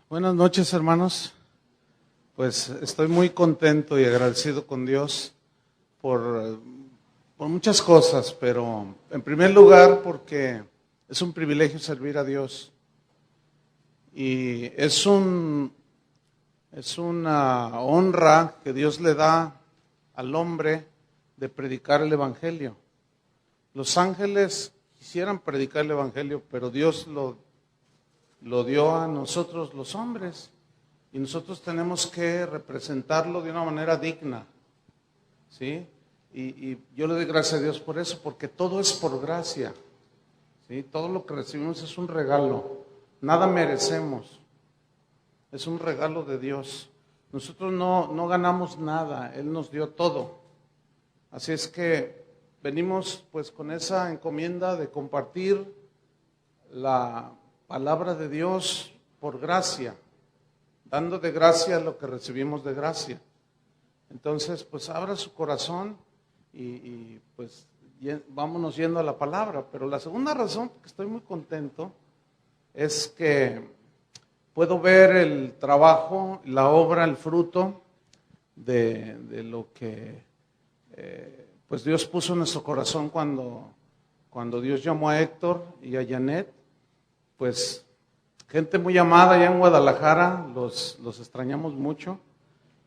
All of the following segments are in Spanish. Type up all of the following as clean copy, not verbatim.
Buenas noches, hermanos. Pues estoy muy contento y agradecido con Dios por muchas cosas, pero en primer lugar porque es un privilegio servir a Dios y es una honra que Dios le da al hombre de predicar el Evangelio. Los ángeles quisieran predicar el Evangelio, pero Dios lo dio a nosotros los hombres y nosotros tenemos que representarlo de una manera digna, ¿sí? Y yo le doy gracias a Dios por eso, porque todo es por gracia, ¿sí? Todo lo que recibimos es un regalo, nada merecemos, es un regalo de Dios. Nosotros no ganamos nada, Él nos dio todo. Así es que venimos pues con esa encomienda de compartir la palabra de Dios por gracia, dando de gracia lo que recibimos de gracia. Entonces, pues abra su corazón y pues vámonos yendo a la palabra. Pero la segunda razón por que estoy muy contento es que puedo ver el trabajo, la obra, el fruto de lo que pues Dios puso en nuestro corazón cuando Dios llamó a Héctor y a Janet. Pues gente muy amada allá en Guadalajara, los extrañamos mucho,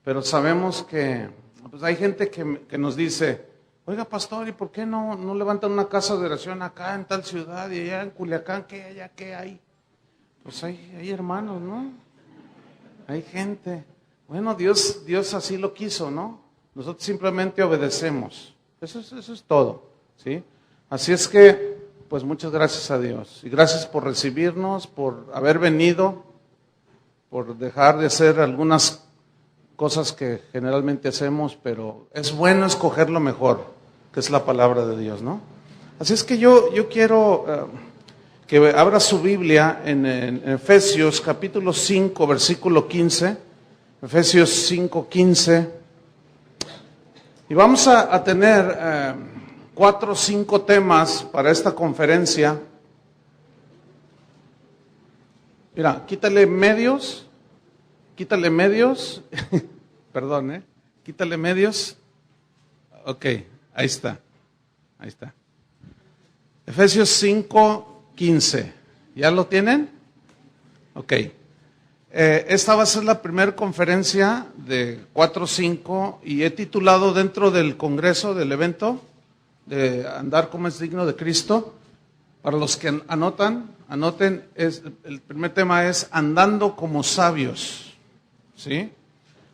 pero sabemos que pues hay gente que nos dice, oiga pastor, ¿y por qué no levantan una casa de oración acá en tal ciudad y allá en Culiacán, qué hay? Pues hay hermanos, ¿no? Hay gente. Bueno, Dios así lo quiso, ¿no? Nosotros simplemente obedecemos. Eso es todo, ¿sí? Así es que pues muchas gracias a Dios y gracias por recibirnos, por haber venido, por dejar de hacer algunas cosas que generalmente hacemos, pero es bueno escoger lo mejor, que es la palabra de Dios, ¿no? Así es que yo quiero que abra su Biblia en Efesios capítulo 5, versículo 15, Efesios 5, 15, y vamos a tener 4 o 5 temas para esta conferencia. Mira, quítale medios, perdón, quítale medios. Ok, ahí está. Efesios 5, 15. ¿Ya lo tienen? Ok. Esta va a ser la primera conferencia de 4 o 5 y he titulado dentro del congreso, del evento, de andar como es digno de Cristo. Para los que anoten, el primer tema es andando como sabios, ¿sí?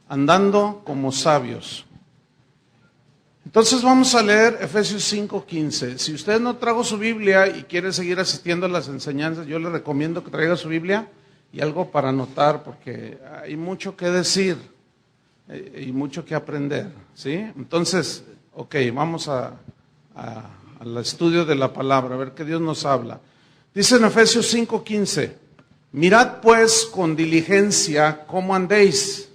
Andando como sabios. Entonces vamos a leer Efesios 5:15. Si usted no trajo su Biblia y quiere seguir asistiendo a las enseñanzas, yo le recomiendo que traiga su Biblia y algo para anotar, porque hay mucho que decir y mucho que aprender, ¿sí? Entonces, ok, vamos al estudio de la palabra, a ver qué Dios nos habla. Dice en Efesios 5:15, mirad pues con diligencia cómo andéis,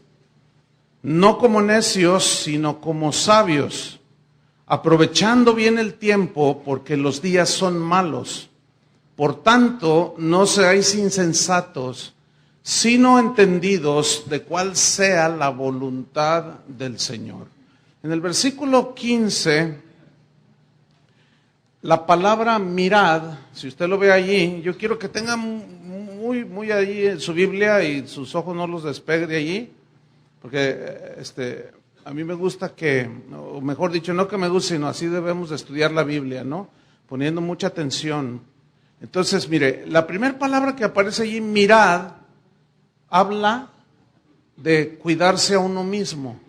no como necios, sino como sabios, aprovechando bien el tiempo, porque los días son malos. Por tanto, no seáis insensatos, sino entendidos de cuál sea la voluntad del Señor. En el versículo 15... la palabra mirad, si usted lo ve allí, yo quiero que tenga muy allí en su Biblia y sus ojos no los despegue de allí, porque a mí me gusta o mejor dicho, no que me guste, sino así debemos de estudiar la Biblia, ¿no? Poniendo mucha atención. Entonces, mire, la primera palabra que aparece allí, mirad, habla de cuidarse a uno mismo,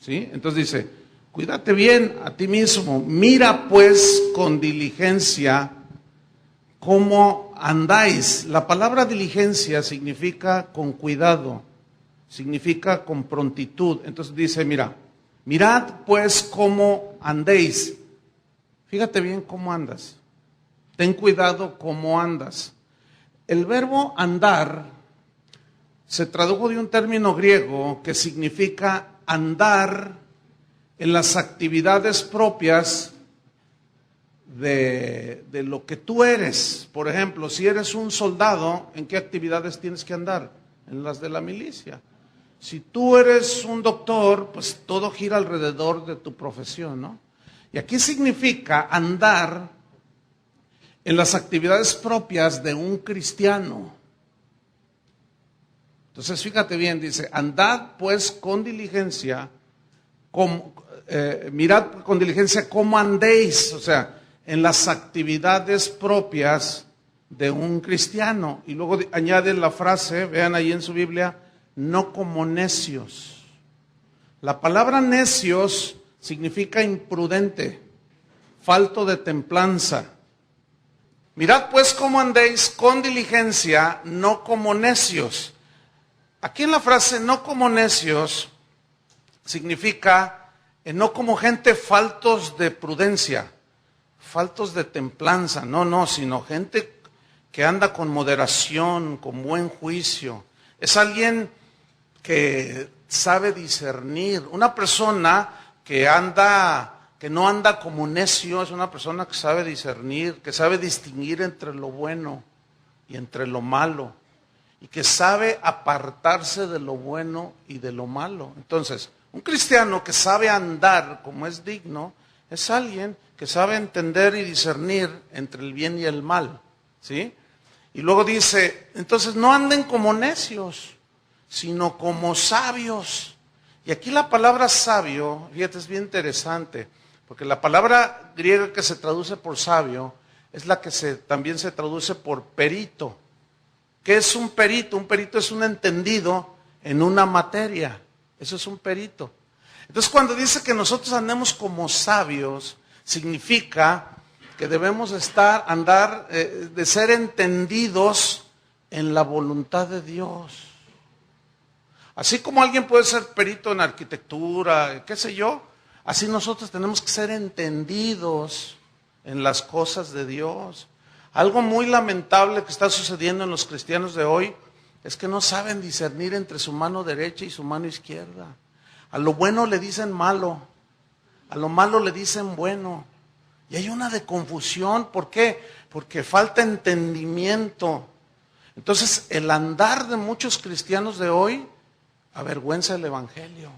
¿sí? Entonces dice, cuídate bien a ti mismo, mira pues con diligencia cómo andáis. La palabra diligencia significa con cuidado, significa con prontitud. Entonces dice, mirad pues cómo andéis. Fíjate bien cómo andas. Ten cuidado cómo andas. El verbo andar se tradujo de un término griego que significa andar en las actividades propias de lo que tú eres. Por ejemplo, si eres un soldado, ¿en qué actividades tienes que andar? en las de la milicia. Si tú eres un doctor, pues todo gira alrededor de tu profesión, ¿no? Y aquí significa andar en las actividades propias de un cristiano. Entonces, fíjate bien, dice, andad pues con diligencia, mirad con diligencia cómo andéis, o sea, en las actividades propias de un cristiano. Y luego añade la frase, vean ahí en su Biblia, no como necios. La palabra necios significa imprudente, falto de templanza. Mirad pues cómo andéis con diligencia, no como necios. Aquí en la frase no como necios significa no como gente faltos de prudencia, faltos de templanza, no, sino gente que anda con moderación, con buen juicio. Es alguien que sabe discernir. Una persona que no anda como necio, es una persona que sabe discernir, que sabe distinguir entre lo bueno y entre lo malo, y que sabe apartarse de lo bueno y de lo malo. Entonces, un cristiano que sabe andar como es digno, es alguien que sabe entender y discernir entre el bien y el mal, ¿sí? Y luego dice, entonces no anden como necios, sino como sabios. Y aquí la palabra sabio, fíjate, es bien interesante, porque la palabra griega que se traduce por sabio es la que también se traduce por perito. ¿Qué es un perito? Un perito es un entendido en una materia. Eso es un perito. Entonces, cuando dice que nosotros andemos como sabios, significa que debemos andar, de ser entendidos en la voluntad de Dios. Así como alguien puede ser perito en arquitectura, qué sé yo, así nosotros tenemos que ser entendidos en las cosas de Dios. Algo muy lamentable que está sucediendo en los cristianos de hoy es que no saben discernir entre su mano derecha y su mano izquierda. A lo bueno le dicen malo, a lo malo le dicen bueno. Y hay una de confusión. ¿Por qué? Porque falta entendimiento. Entonces, el andar de muchos cristianos de hoy avergüenza el Evangelio.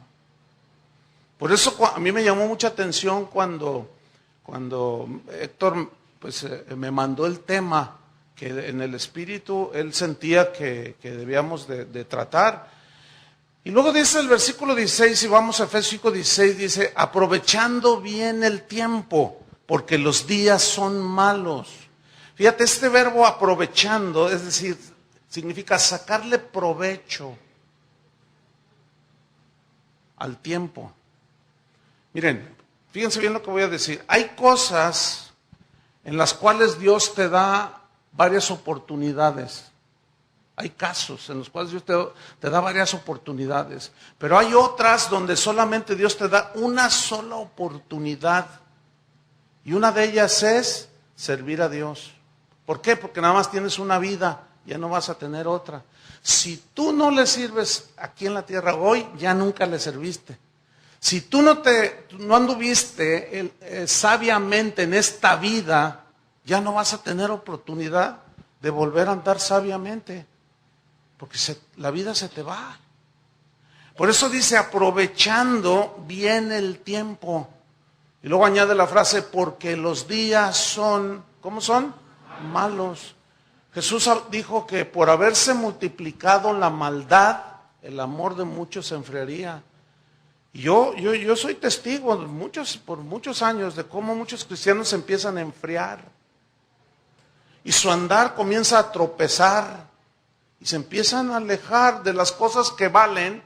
Por eso a mí me llamó mucha atención cuando Héctor me mandó el tema que en el espíritu él sentía que debíamos de tratar. Y luego dice el versículo 16, si vamos a Efesios 5:16, dice, aprovechando bien el tiempo, porque los días son malos. Fíjate, este verbo aprovechando, es decir, significa sacarle provecho al tiempo. Miren, fíjense bien lo que voy a decir. Hay cosas en las cuales Dios te da varias oportunidades. Hay casos en los cuales Dios te da varias oportunidades. Pero hay otras donde solamente Dios te da una sola oportunidad. Y una de ellas es servir a Dios. ¿Por qué? Porque nada más tienes una vida, ya no vas a tener otra. Si tú no le sirves aquí en la tierra hoy, ya nunca le serviste. Si tú no anduviste sabiamente en esta vida, ya no vas a tener oportunidad de volver a andar sabiamente, porque la vida se te va. Por eso dice, aprovechando bien el tiempo. Y luego añade la frase, porque los días son, ¿cómo son? Malos. Jesús dijo que por haberse multiplicado la maldad, el amor de muchos se enfriaría. Y yo soy testigo por muchos años de cómo muchos cristianos se empiezan a enfriar. Y su andar comienza a tropezar. Y se empiezan a alejar de las cosas que valen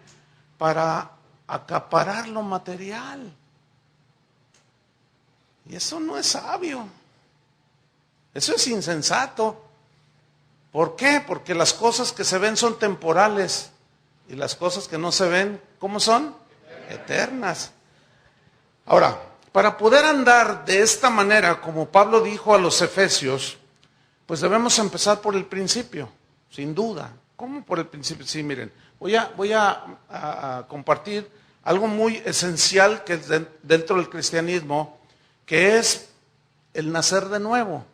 para acaparar lo material. Y eso no es sabio. Eso es insensato. ¿Por qué? Porque las cosas que se ven son temporales. Y las cosas que no se ven, ¿cómo son? Eternas. Ahora, para poder andar de esta manera, como Pablo dijo a los Efesios, pues debemos empezar por el principio, sin duda. ¿Cómo por el principio? Sí, miren, voy a compartir algo muy esencial que es dentro del cristianismo, que es el nacer de nuevo.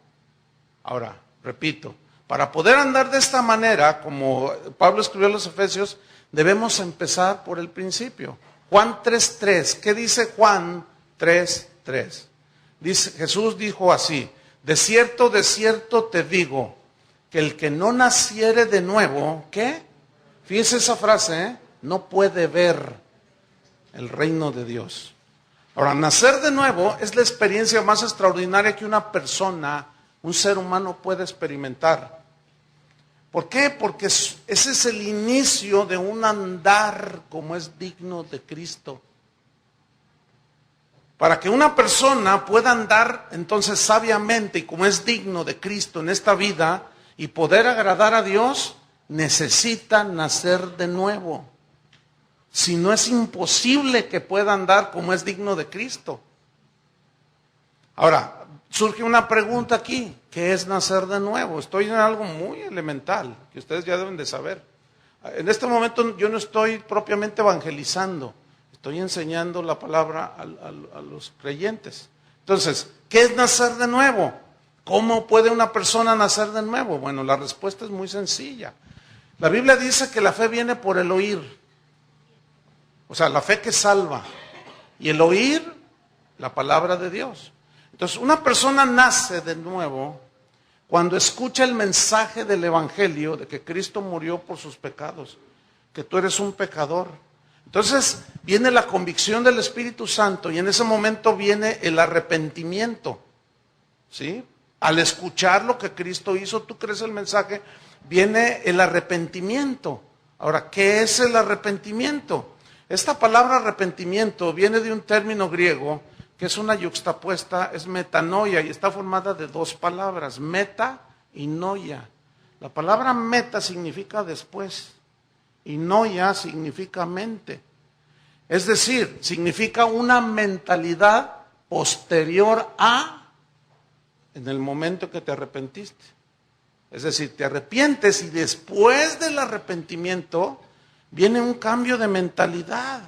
Ahora, repito, Para poder andar de esta manera, como Pablo escribió a los Efesios, debemos empezar por el principio. Juan 3:3, ¿qué dice Juan 3:3? Dice, Jesús dijo así: de cierto te digo, que el que no naciere de nuevo, ¿qué? Fíjese esa frase, no puede ver el reino de Dios. Ahora, nacer de nuevo es la experiencia más extraordinaria que una persona, un ser humano puede experimentar. ¿Por qué? Porque ese es el inicio de un andar como es digno de Cristo. Para que una persona pueda andar entonces sabiamente y como es digno de Cristo en esta vida y poder agradar a Dios, necesita nacer de nuevo. Si no, es imposible que pueda andar como es digno de Cristo. Ahora, surge una pregunta aquí: ¿qué es nacer de nuevo? Estoy en algo muy elemental que ustedes ya deben de saber. En este momento yo no estoy propiamente evangelizando, estoy enseñando la palabra a los creyentes. Entonces, ¿qué es nacer de nuevo? ¿Cómo puede una persona nacer de nuevo? Bueno, la respuesta es muy sencilla. La Biblia dice que la fe viene por el oír. O sea, la fe que salva. Y el oír la palabra de Dios. Entonces, una persona nace de nuevo cuando escucha el mensaje del Evangelio de que Cristo murió por sus pecados, que tú eres un pecador. Entonces, viene la convicción del Espíritu Santo y en ese momento viene el arrepentimiento. ¿Sí? Al escuchar lo que Cristo hizo, tú crees el mensaje, viene el arrepentimiento. Ahora, ¿qué es el arrepentimiento? Esta palabra arrepentimiento viene de un término griego que es una yuxtapuesta, es metanoia, y está formada de dos palabras, meta y noia. La palabra meta significa después y noia significa mente. Es decir, significa una mentalidad posterior a en el momento que te arrepentiste. Es decir, te arrepientes y después del arrepentimiento viene un cambio de mentalidad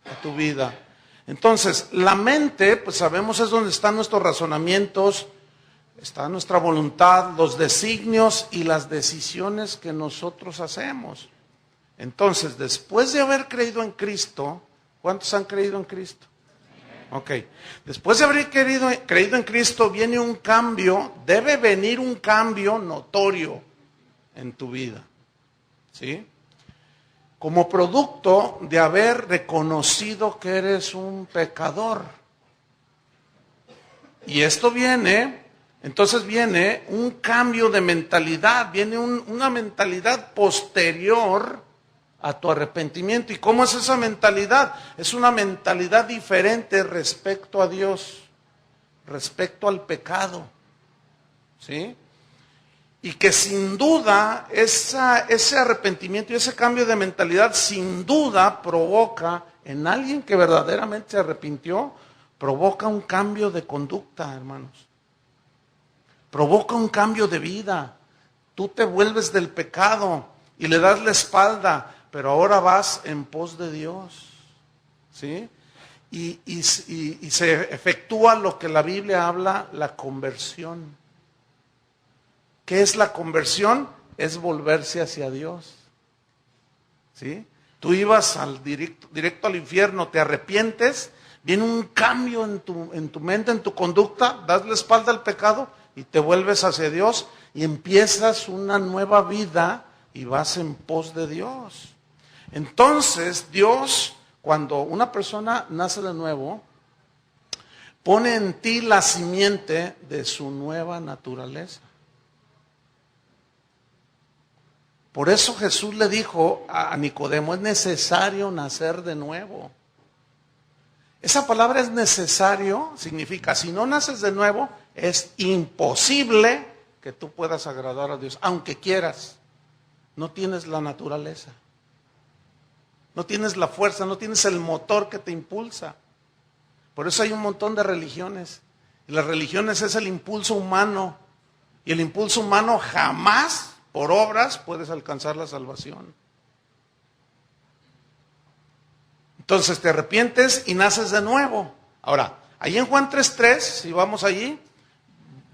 a tu vida. Entonces, la mente, pues sabemos, es donde están nuestros razonamientos, está nuestra voluntad, los designios y las decisiones que nosotros hacemos. Entonces, después de haber creído en Cristo, ¿cuántos han creído en Cristo? Ok, después de haber creído en Cristo viene un cambio, debe venir un cambio notorio en tu vida, ¿sí? Como producto de haber reconocido que eres un pecador. Y esto entonces viene un cambio de mentalidad, viene una mentalidad posterior a tu arrepentimiento. ¿Y cómo es esa mentalidad? Es una mentalidad diferente respecto a Dios, respecto al pecado, ¿sí? Y que sin duda ese arrepentimiento y ese cambio de mentalidad sin duda provoca en alguien que verdaderamente se arrepintió, provoca un cambio de conducta, hermanos. Provoca un cambio de vida. Tú te vuelves del pecado y le das la espalda, pero ahora vas en pos de Dios, ¿sí? Y se efectúa lo que la Biblia habla, la conversión. ¿Qué es la conversión? Es volverse hacia Dios, ¿sí? Tú ibas directo al infierno, te arrepientes, viene un cambio en tu mente, en tu conducta, das la espalda al pecado y te vuelves hacia Dios y empiezas una nueva vida y vas en pos de Dios. Entonces, Dios, cuando una persona nace de nuevo, pone en ti la simiente de su nueva naturaleza. Por eso Jesús le dijo a Nicodemo, es necesario nacer de nuevo. Esa palabra es necesario, significa, si no naces de nuevo, es imposible que tú puedas agradar a Dios, aunque quieras. No tienes la naturaleza, no tienes la fuerza, no tienes el motor que te impulsa. Por eso hay un montón de religiones. Y las religiones es el impulso humano. Y el impulso humano jamás, por obras, puedes alcanzar la salvación. Entonces te arrepientes y naces de nuevo. Ahora, ahí en Juan 3:3, si vamos allí,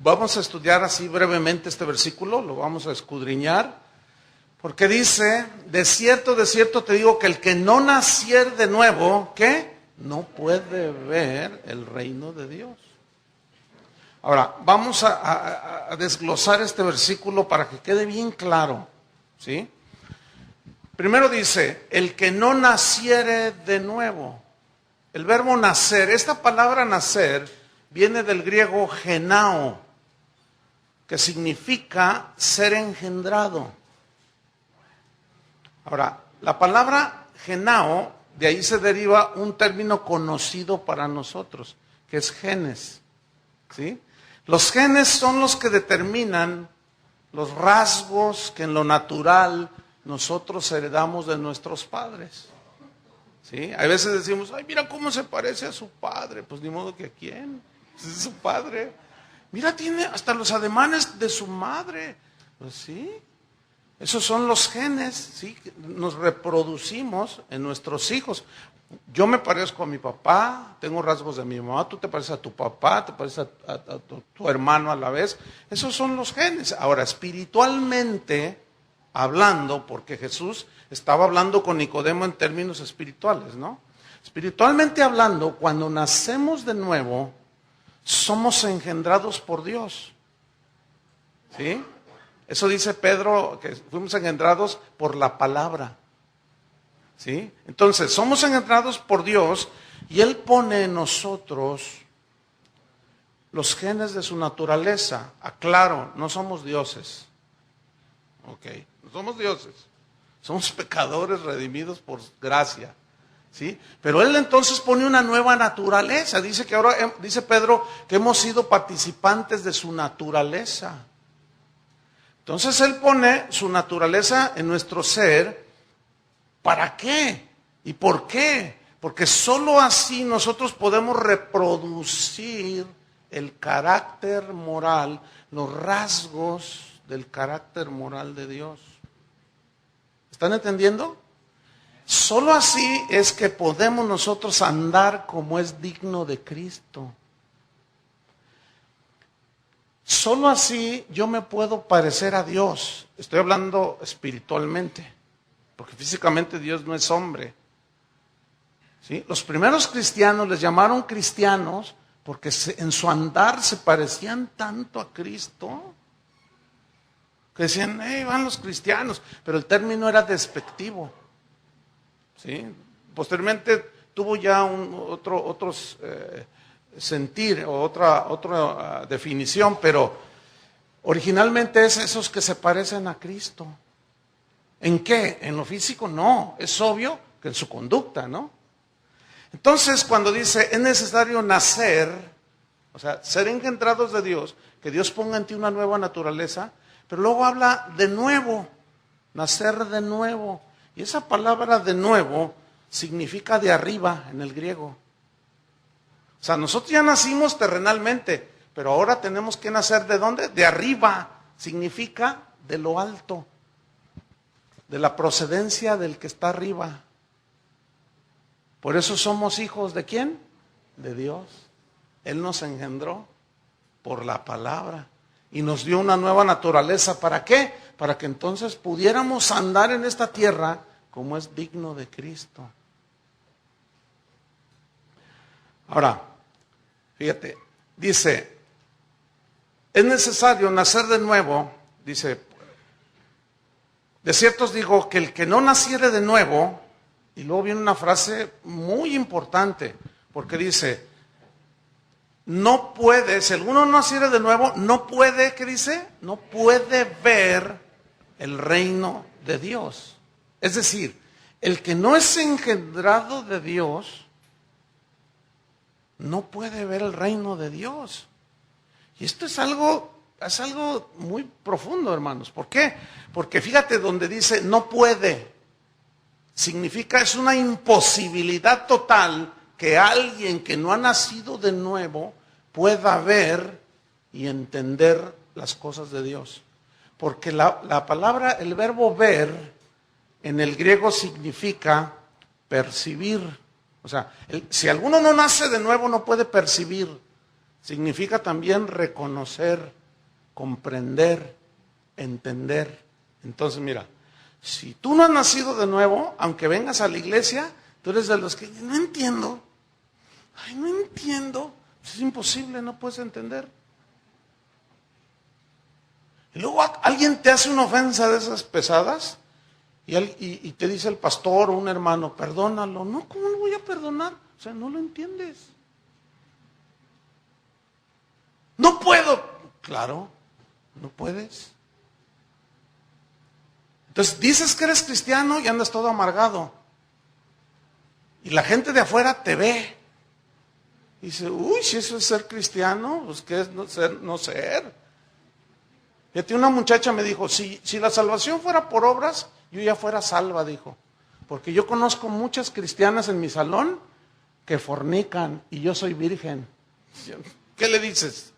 Vamos a estudiar así brevemente este versículo, lo vamos a escudriñar, porque dice, de cierto te digo que el que no naciere de nuevo, ¿qué? No puede ver el reino de Dios. Ahora, vamos a desglosar este versículo para que quede bien claro, ¿sí? Primero dice, el que no naciere de nuevo. El verbo nacer, esta palabra nacer viene del griego genao, que significa ser engendrado. Ahora, la palabra genao, de ahí se deriva un término conocido para nosotros, que es genes, ¿sí? Los genes son los que determinan los rasgos que en lo natural nosotros heredamos de nuestros padres, ¿sí? A veces decimos, ay, mira cómo se parece a su padre. Pues ni modo que a quién, pues es su padre. Mira, tiene hasta los ademanes de su madre. Pues sí, esos son los genes, ¿sí? Nos reproducimos en nuestros hijos. Yo me parezco a mi papá, tengo rasgos de mi mamá, tú te pareces a tu papá, te pareces a tu hermano a la vez. Esos son los genes. Ahora, espiritualmente hablando, porque Jesús estaba hablando con Nicodemo en términos espirituales, ¿no? Espiritualmente hablando, cuando nacemos de nuevo, somos engendrados por Dios, ¿sí? Eso dice Pedro, que fuimos engendrados por la palabra, ¿sí? Entonces, somos engendrados por Dios y Él pone en nosotros los genes de su naturaleza. Aclaro, no somos dioses, ¿ok? No somos dioses, somos pecadores redimidos por gracia, ¿sí? Pero Él entonces pone una nueva naturaleza. Dice que ahora, dice Pedro, que hemos sido participantes de su naturaleza. Entonces Él pone su naturaleza en nuestro ser. ¿Para qué? ¿Y por qué? Porque sólo así nosotros podemos reproducir el carácter moral, los rasgos del carácter moral de Dios. ¿Están entendiendo? Sólo así es que podemos nosotros andar como es digno de Cristo. Sólo así yo me puedo parecer a Dios. Estoy hablando espiritualmente, porque físicamente Dios no es hombre, ¿sí? Los primeros cristianos les llamaron cristianos porque en su andar se parecían tanto a Cristo que decían, van los cristianos, pero el término era despectivo, ¿sí? Posteriormente tuvo ya otros sentir o otra definición, pero originalmente es esos que se parecen a Cristo. ¿En qué? En lo físico no, es obvio que en su conducta, ¿no? Entonces cuando dice es necesario nacer, o sea, ser engendrados de Dios, que Dios ponga en ti una nueva naturaleza, pero luego habla de nuevo, nacer de nuevo. Y esa palabra de nuevo significa de arriba en el griego. O sea, nosotros ya nacimos terrenalmente, pero ahora tenemos que nacer ¿de dónde? De arriba, significa de lo alto, de la procedencia del que está arriba. Por eso somos hijos ¿de quién? De Dios. Él nos engendró por la palabra y nos dio una nueva naturaleza. ¿Para qué? Para que entonces pudiéramos andar en esta tierra como es digno de Cristo. Ahora, fíjate, dice, es necesario nacer de nuevo, dice, de cierto os digo que el que no naciere de nuevo, y luego viene una frase muy importante, porque dice, no puede, si alguno no naciere de nuevo, no puede, ¿qué dice? No puede ver el reino de Dios. Es decir, el que no es engendrado de Dios, no puede ver el reino de Dios. Y esto es algo muy profundo, hermanos. ¿Por qué? Porque fíjate donde dice no puede, significa es una imposibilidad total que alguien que no ha nacido de nuevo pueda ver y entender las cosas de Dios. Porque la palabra, el verbo ver, en el griego significa percibir. O sea, si alguno no nace de nuevo no puede percibir Significa también reconocer, comprender, entender. Entonces, mira, si tú no has nacido de nuevo, aunque vengas a la iglesia, tú eres de los que no entiendo. Ay, no entiendo. Es imposible, no puedes entender. Y luego alguien te hace una ofensa de esas pesadas y te dice el pastor o un hermano, perdónalo. No, ¿cómo lo voy a perdonar? O sea, no lo entiendes. No puedo. Claro, no puedes. Entonces dices que eres cristiano y andas todo amargado. Y la gente de afuera te ve. Y dice, uy, si eso es ser cristiano, pues ¿qué es no ser? Fíjate, una muchacha me dijo, si la salvación fuera por obras, yo ya fuera salva, dijo. Porque yo conozco muchas cristianas en mi salón que fornican y yo soy virgen. ¿Qué le dices?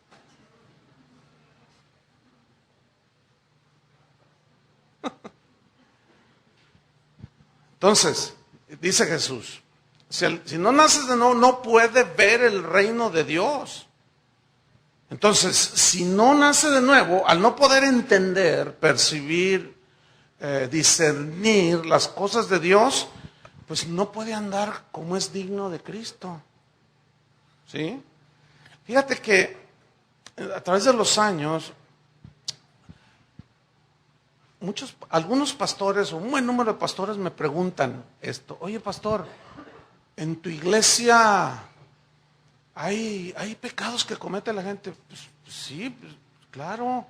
Entonces, dice Jesús, si no naces de nuevo, no puedes ver el reino de Dios. Entonces, si no nace de nuevo, al no poder entender, percibir, discernir las cosas de Dios, pues no puede andar como es digno de Cristo. ¿Sí? Fíjate que a través de los años, algunos pastores o un buen número de pastores me preguntan esto, oye pastor, ¿en tu iglesia hay pecados que comete la gente? Pues sí, pues, claro.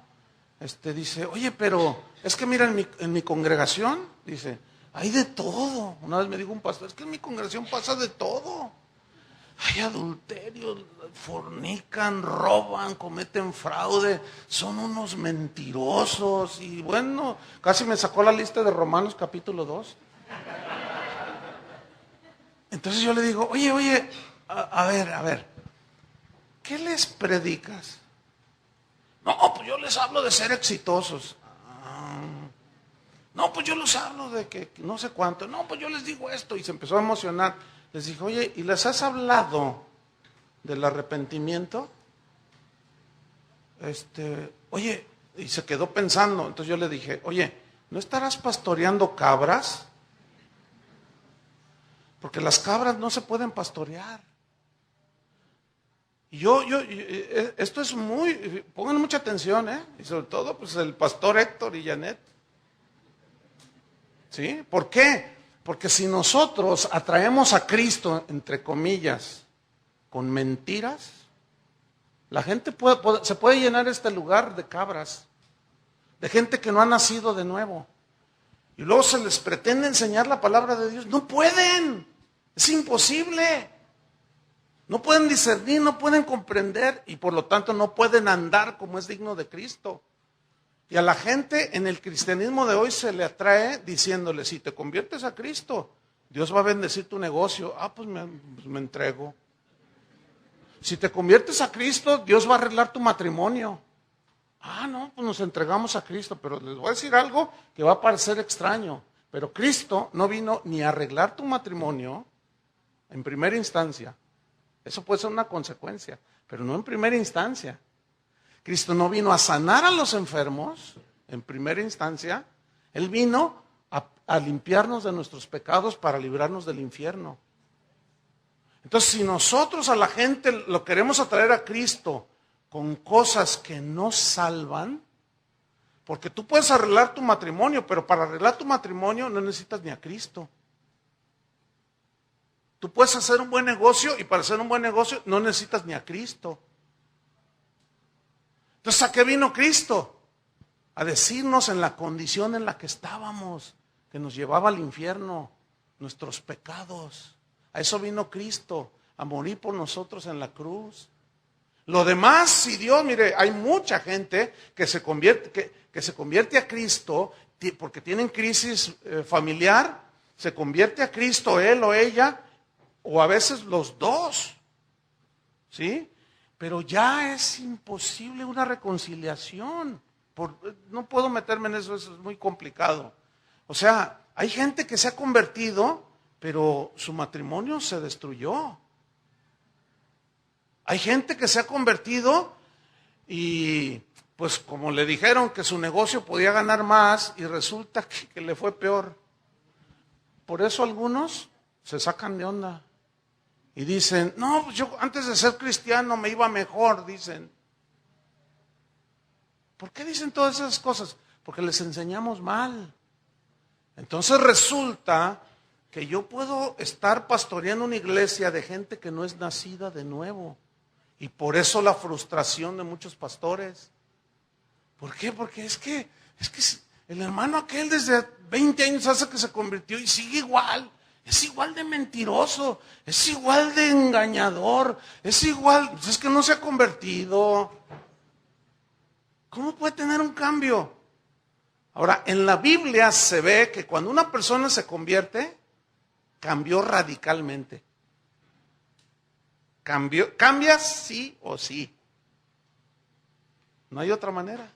Dice, oye, pero es que mira, en mi congregación, dice, hay de todo. Una vez me dijo un pastor, es que en mi congregación pasa de todo. Hay adulterio, fornican, roban, cometen fraude, son unos mentirosos. Y bueno, casi me sacó la lista de Romanos capítulo 2. Entonces yo le digo, oye, a ver, ¿qué les predicas? No, pues yo les hablo de ser exitosos. No, pues yo les hablo de que no sé cuánto. No, pues yo les digo esto. Y se empezó a emocionar. Les dije, oye, ¿y les has hablado del arrepentimiento? Oye, y se quedó pensando. Entonces yo le dije, oye, ¿no estarás pastoreando cabras? Porque las cabras no se pueden pastorear. Y esto es pongan mucha atención, y sobre todo pues el pastor Héctor y Janet. ¿Sí? ¿Por qué? Porque si nosotros atraemos a Cristo, entre comillas, con mentiras, la gente se puede llenar este lugar de cabras, de gente que no ha nacido de nuevo. Y luego se les pretende enseñar la palabra de Dios. No pueden, es imposible. No pueden discernir, no pueden comprender y por lo tanto no pueden andar como es digno de Cristo. Y a la gente en el cristianismo de hoy se le atrae diciéndole, si te conviertes a Cristo, Dios va a bendecir tu negocio. Pues me entrego. Si te conviertes a Cristo, Dios va a arreglar tu matrimonio. No, pues nos entregamos a Cristo, pero les voy a decir algo que va a parecer extraño. Pero Cristo no vino ni a arreglar tu matrimonio en primera instancia. Eso puede ser una consecuencia, pero no en primera instancia. Cristo no vino a sanar a los enfermos en primera instancia. Él vino a limpiarnos de nuestros pecados para librarnos del infierno. Entonces, si nosotros a la gente lo queremos atraer a Cristo con cosas que no salvan, porque tú puedes arreglar tu matrimonio, pero para arreglar tu matrimonio no necesitas ni a Cristo. Tú puedes hacer un buen negocio y para hacer un buen negocio no necesitas ni a Cristo. Entonces, ¿a qué vino Cristo? A decirnos en la condición en la que estábamos, que nos llevaba al infierno, nuestros pecados. A eso vino Cristo, a morir por nosotros en la cruz. Lo demás, si Dios, mire, hay mucha gente que se convierte a Cristo porque tienen crisis familiar, se convierte a Cristo él o ella, o a veces los dos, ¿sí? Pero ya es imposible una reconciliación. No puedo meterme en eso es muy complicado. O sea, hay gente que se ha convertido, pero su matrimonio se destruyó. Hay gente que se ha convertido y pues como le dijeron que su negocio podía ganar más y resulta que le fue peor. Por eso algunos se sacan de onda y dicen, no, pues yo antes de ser cristiano me iba mejor, dicen. ¿Por qué dicen todas esas cosas? Porque les enseñamos mal. Entonces resulta que yo puedo estar pastoreando una iglesia de gente que no es nacida de nuevo. Y por eso la frustración de muchos pastores. ¿Por qué? Porque es que el hermano aquel desde 20 años hace que se convirtió y sigue igual. Es igual de mentiroso, es igual de engañador, es igual, es que no se ha convertido. ¿Cómo puede tener un cambio? Ahora, en la Biblia se ve que cuando una persona se convierte, cambió radicalmente. Cambia sí o sí. No hay otra manera.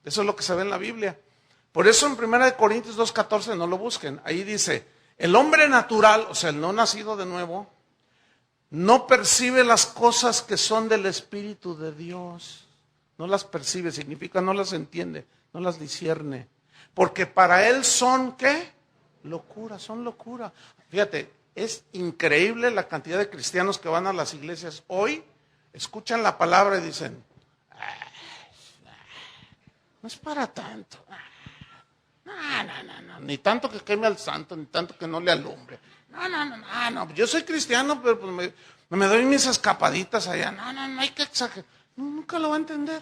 Eso es lo que se ve en la Biblia. Por eso en 1 Corintios 2:14 no lo busquen. Ahí dice, el hombre natural, o sea, el no nacido de nuevo, no percibe las cosas que son del Espíritu de Dios. No las percibe, significa no las entiende, no las discierne. Porque para él son, ¿qué? Locura, son locura. Fíjate, es increíble la cantidad de cristianos que van a las iglesias hoy, escuchan la palabra y dicen, no es para tanto. No, ni tanto que queme al santo, ni tanto que no le alumbre. No, yo soy cristiano, pero pues me doy mis escapaditas allá. No hay que exagerar. Nunca lo va a entender.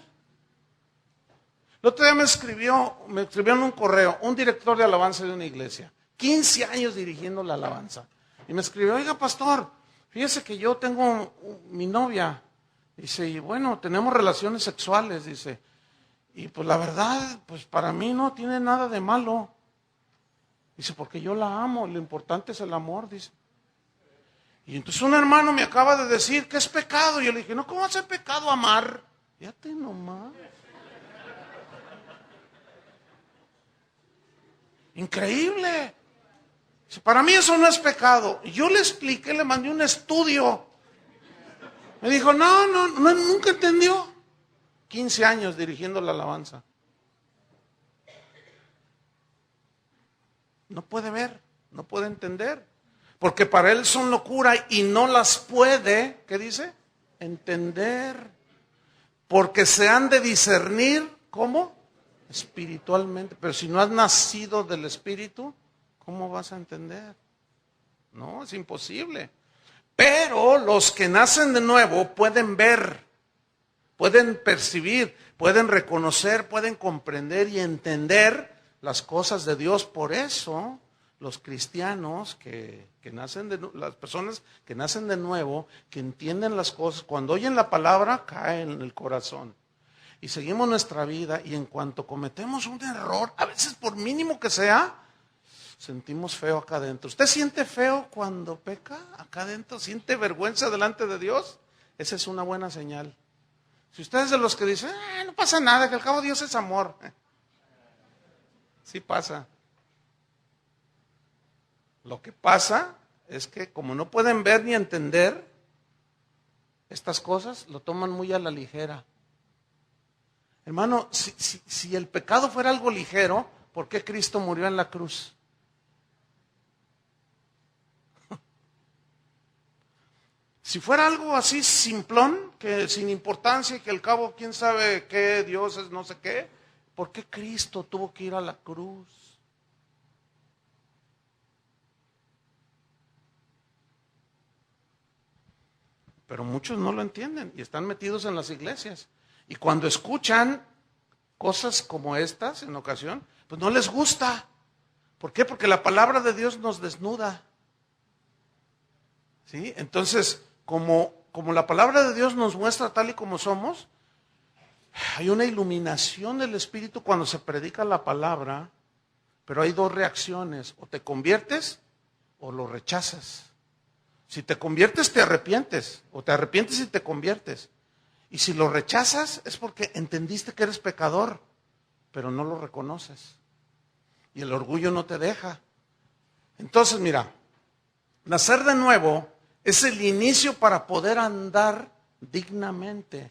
El otro día me escribió en un correo un director de alabanza de una iglesia, 15 años dirigiendo la alabanza. Y me escribió, oiga pastor, fíjese que yo tengo mi novia. Dice, y bueno, tenemos relaciones sexuales, dice. Y pues la verdad, pues para mí no tiene nada de malo. Dice, porque yo la amo, lo importante es el amor, dice. Y entonces un hermano me acaba de decir que es pecado. Y yo le dije, no, ¿cómo va a ser pecado amar? Fíjate nomás. Increíble. Dice, para mí eso no es pecado. Y yo le expliqué, le mandé un estudio. Me dijo, no, nunca entendió. 15 años dirigiendo la alabanza. No puede ver, no puede entender. Porque para él son locura y no las puede, ¿qué dice? Entender. Porque se han de discernir, ¿cómo? Espiritualmente. Pero si no has nacido del Espíritu, ¿cómo vas a entender? No, es imposible. Pero los que nacen de nuevo pueden ver, pueden percibir, pueden reconocer, pueden comprender y entender las cosas de Dios. Por eso los cristianos que nacen las personas que nacen de nuevo, que entienden las cosas, cuando oyen la palabra caen en el corazón. Y seguimos nuestra vida y en cuanto cometemos un error, a veces por mínimo que sea, sentimos feo acá adentro. ¿Usted siente feo cuando peca acá adentro? ¿Siente vergüenza delante de Dios? Esa es una buena señal. Si usted es de los que dicen, no pasa nada, que al cabo Dios es amor. Sí pasa. Lo que pasa es que como no pueden ver ni entender estas cosas, lo toman muy a la ligera. Hermano, si el pecado fuera algo ligero, ¿por qué Cristo murió en la cruz? Si fuera algo así simplón, que sin importancia y que al cabo quién sabe qué, Dios es no sé qué, ¿por qué Cristo tuvo que ir a la cruz? Pero muchos no lo entienden y están metidos en las iglesias. Y cuando escuchan cosas como estas en ocasión, pues no les gusta. ¿Por qué? Porque la palabra de Dios nos desnuda. ¿Sí? Entonces, como la palabra de Dios nos muestra tal y como somos, hay una iluminación del Espíritu cuando se predica la palabra, pero hay dos reacciones, o te conviertes o lo rechazas. Si te conviertes, te arrepientes, o te arrepientes y te conviertes. Y si lo rechazas es porque entendiste que eres pecador, pero no lo reconoces. Y el orgullo no te deja. Entonces, mira, nacer de nuevo Es el inicio para poder andar dignamente.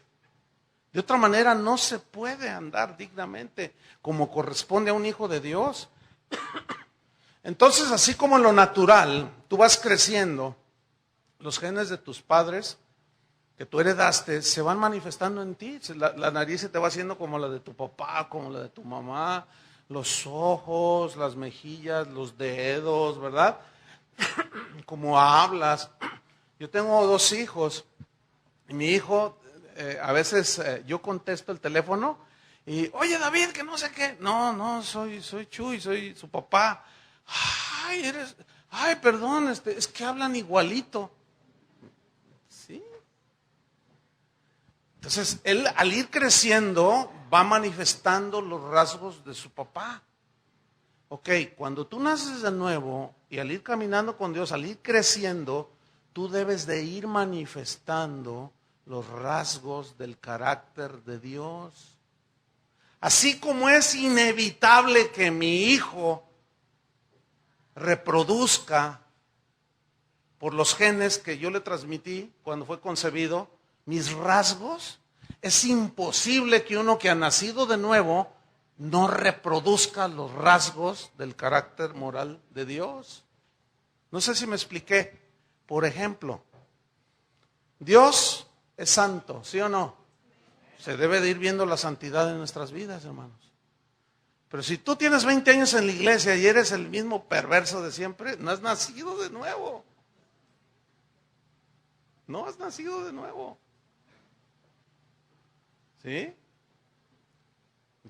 De otra manera no se puede andar dignamente como corresponde a un hijo de Dios. Entonces, así como en lo natural, tú vas creciendo, los genes de tus padres que tú heredaste se van manifestando en ti. La nariz se te va haciendo como la de tu papá, como la de tu mamá, los ojos, las mejillas, los dedos, ¿verdad? Como hablas. Yo tengo 2 hijos y mi hijo, a veces yo contesto el teléfono y, oye David, que no sé qué. No, soy Chuy, soy su papá. Ay, perdón, es que hablan igualito. Sí. Entonces, él al ir creciendo va manifestando los rasgos de su papá. Ok, cuando tú naces de nuevo y al ir caminando con Dios, al ir creciendo, tú debes de ir manifestando los rasgos del carácter de Dios. Así como es inevitable que mi hijo reproduzca por los genes que yo le transmití cuando fue concebido, mis rasgos, es imposible que uno que ha nacido de nuevo no reproduzca los rasgos del carácter moral de Dios. No sé si me expliqué. Por ejemplo, Dios es santo, ¿sí o no? Se debe de ir viendo la santidad en nuestras vidas, hermanos. Pero si tú tienes 20 años en la iglesia y eres el mismo perverso de siempre, no has nacido de nuevo. No has nacido de nuevo. ¿Sí?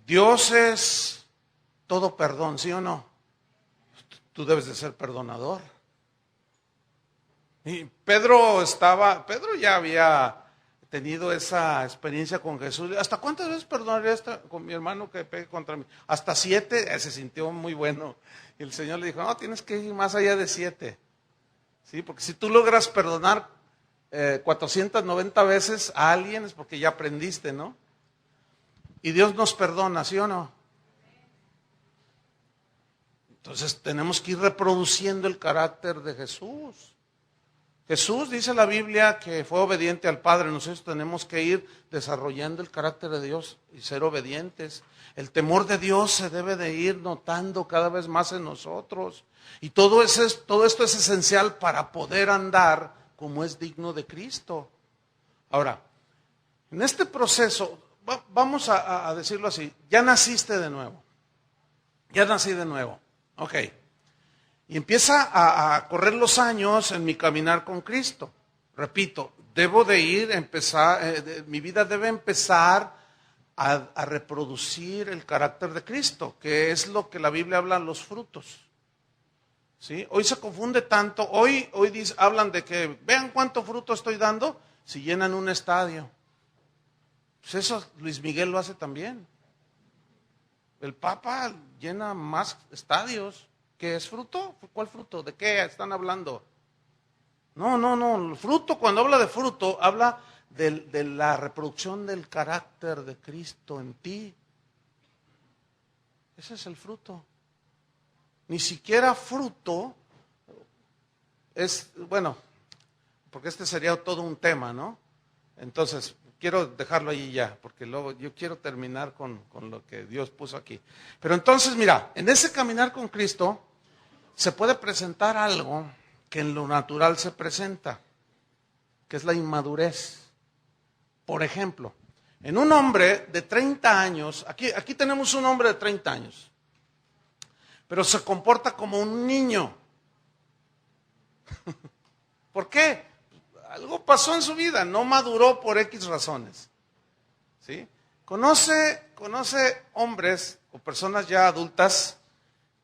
Dios es todo perdón, ¿sí o no? Tú debes de ser perdonador. Y Pedro ya había tenido esa experiencia con Jesús. ¿Hasta cuántas veces perdonaría con mi hermano que pegue contra mí? Hasta 7, se sintió muy bueno. Y el Señor le dijo, no, tienes que ir más allá de 7. ¿Sí? Porque si tú logras perdonar 490 veces a alguien es porque ya aprendiste, ¿no? Y Dios nos perdona, ¿sí o no? Entonces tenemos que ir reproduciendo el carácter de Jesús. Jesús dice la Biblia que fue obediente al Padre. Nosotros tenemos que ir desarrollando el carácter de Dios y ser obedientes. El temor de Dios se debe de ir notando cada vez más en nosotros. Y todo esto es esencial para poder andar como es digno de Cristo. Ahora, en este proceso, vamos a decirlo así, ya naciste de nuevo. Ya nací de nuevo. Ok. Y empieza a correr los años en mi caminar con Cristo. Repito, mi vida debe empezar a reproducir el carácter de Cristo, que es lo que la Biblia habla, los frutos. ¿Sí? Hoy se confunde tanto, hoy hablan de que vean cuánto fruto estoy dando si llenan un estadio. Pues eso Luis Miguel lo hace también. El Papa llena más estadios. ¿Qué es fruto? ¿Cuál fruto? ¿De qué están hablando? No. El fruto, cuando habla de fruto, habla de la reproducción del carácter de Cristo en ti. Ese es el fruto. Ni siquiera fruto es, bueno, porque este sería todo un tema, ¿no? Entonces, quiero dejarlo ahí ya, porque luego yo quiero terminar con lo que Dios puso aquí. Pero entonces, mira, en ese caminar con Cristo se puede presentar algo que en lo natural se presenta, que es la inmadurez. Por ejemplo, en un hombre de 30 años, aquí tenemos un hombre de 30 años, pero se comporta como un niño. ¿Por qué? Algo pasó en su vida, no maduró por X razones. ¿Sí? Conoce hombres o personas ya adultas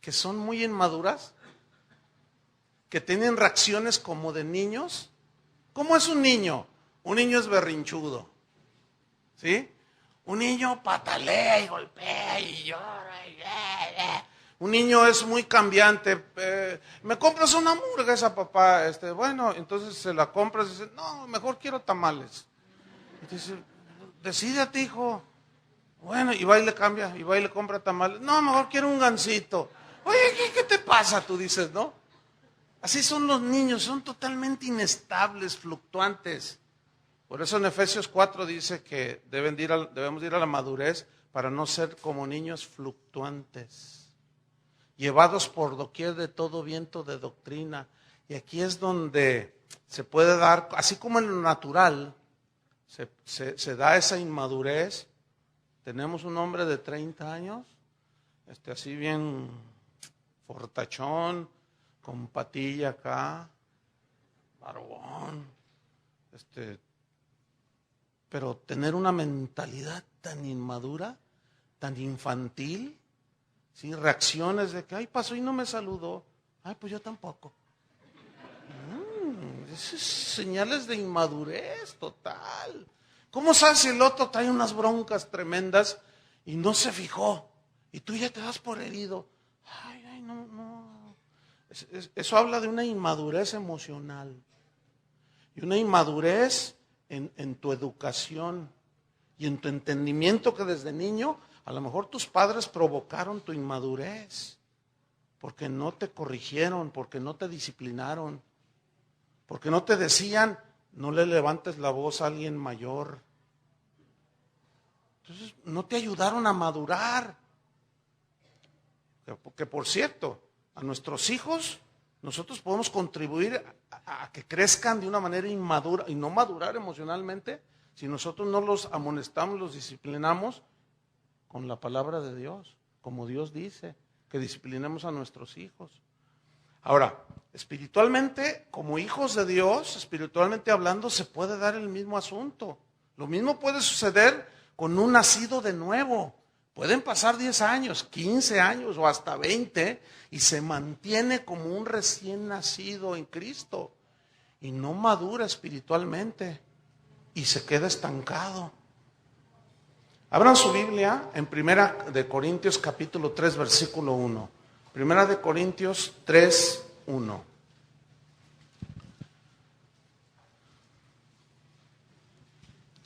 que son muy inmaduras, que tienen reacciones como de niños. ¿Cómo es un niño? Un niño es berrinchudo. ¿Sí? Un niño patalea y golpea y llora. Un niño es muy cambiante. ¿Me compras una hamburguesa, papá? Bueno, entonces se la compras y dice, no, mejor quiero tamales. Y dice, decídete, hijo. Bueno, y va y le cambia, y va y le compra tamales. No, mejor quiero un gansito. Oye, ¿qué te pasa? Tú dices, ¿no? Así son los niños, son totalmente inestables, fluctuantes. Por eso en Efesios 4 dice que debemos ir a la madurez para no ser como niños fluctuantes, llevados por doquier de todo viento de doctrina. Y aquí es donde se puede dar, así como en lo natural, se da esa inmadurez. Tenemos un hombre de 30 años, así bien fortachón, con patilla acá, barbón, pero tener una mentalidad tan inmadura, tan infantil, ¿sí? Reacciones de que, ay, pasó y no me saludó, ay, pues yo tampoco. Esas señales de inmadurez total. ¿Cómo sabes si el otro trae unas broncas tremendas y no se fijó? Y tú ya te das por herido. Ay, no. Eso habla de una inmadurez emocional. Y una inmadurez en tu educación y en tu entendimiento, que desde niño a lo mejor tus padres provocaron tu inmadurez. Porque no te corrigieron, porque no te disciplinaron. Porque no te decían, no le levantes la voz a alguien mayor. Entonces, no te ayudaron a madurar. Que por cierto, a nuestros hijos, nosotros podemos contribuir a que crezcan de una manera inmadura y no madurar emocionalmente si nosotros no los amonestamos, los disciplinamos con la palabra de Dios, como Dios dice, que disciplinemos a nuestros hijos. Ahora, espiritualmente, como hijos de Dios, espiritualmente hablando, se puede dar el mismo asunto. Lo mismo puede suceder con un nacido de nuevo. Pueden pasar 10 años, 15 años o hasta 20 y se mantiene como un recién nacido en Cristo y no madura espiritualmente y se queda estancado. Abran su Biblia en 1 de Corintios capítulo 3 versículo 1. 1 de Corintios 3, 1.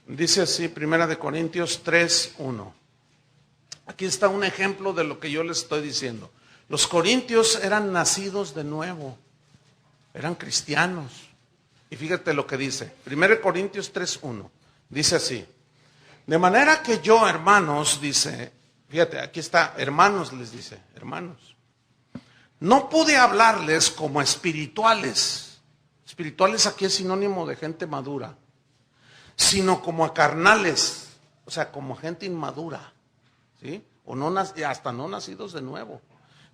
Dice así, 1 de Corintios 3, 1. Aquí está un ejemplo de lo que yo les estoy diciendo. Los corintios eran nacidos de nuevo, eran cristianos. Y fíjate lo que dice, 1 Corintios 3, 1. Dice así, de manera que yo, hermanos, dice, fíjate, aquí está, hermanos les dice, hermanos. No pude hablarles como espirituales. Espirituales aquí es sinónimo de gente madura. Sino como a carnales. O sea, como gente inmadura. ¿Sí? O no, hasta no nacidos de nuevo.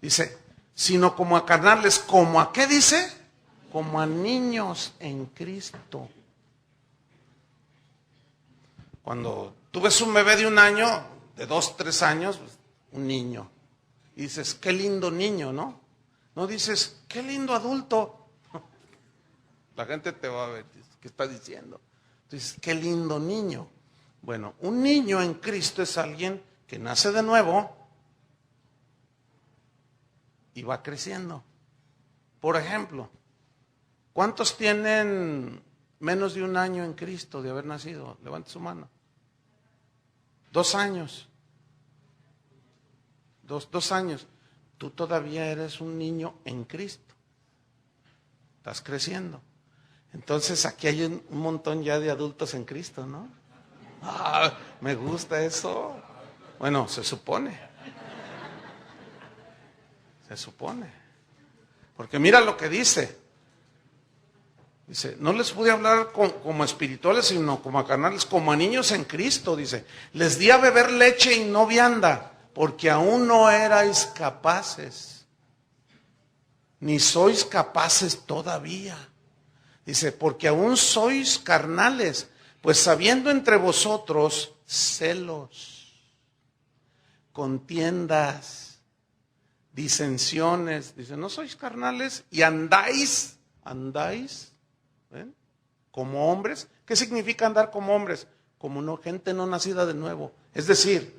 Dice, sino como a carnales. ¿Como a qué dice? Como a niños en Cristo. Cuando tú ves un bebé de 1 año, de 2, 3 años, pues, un niño. Y dices, qué lindo niño, ¿no? No dices, qué lindo adulto. La gente te va a ver, ¿qué está diciendo? Dices, qué lindo niño. Bueno, un niño en Cristo es alguien que nace de nuevo y va creciendo. Por ejemplo, ¿cuántos tienen menos de 1 año en Cristo de haber nacido? Levante su mano. 2 años. 2 años. Tú todavía eres un niño en Cristo. Estás creciendo. Entonces aquí hay un montón ya de adultos en Cristo, ¿no? Ah, me gusta eso. Bueno, se supone. Se supone. Porque mira lo que dice. Dice, no les pude hablar como espirituales, sino como a carnales, como a niños en Cristo, dice. Les di a beber leche y no vianda, porque aún no erais capaces, ni sois capaces todavía. Dice, porque aún sois carnales, pues habiendo entre vosotros celos, contiendas, disensiones. Dice, no sois carnales y andáis, ¿ven? Como hombres. ¿Qué significa andar como hombres? Como gente no nacida de nuevo. Es decir,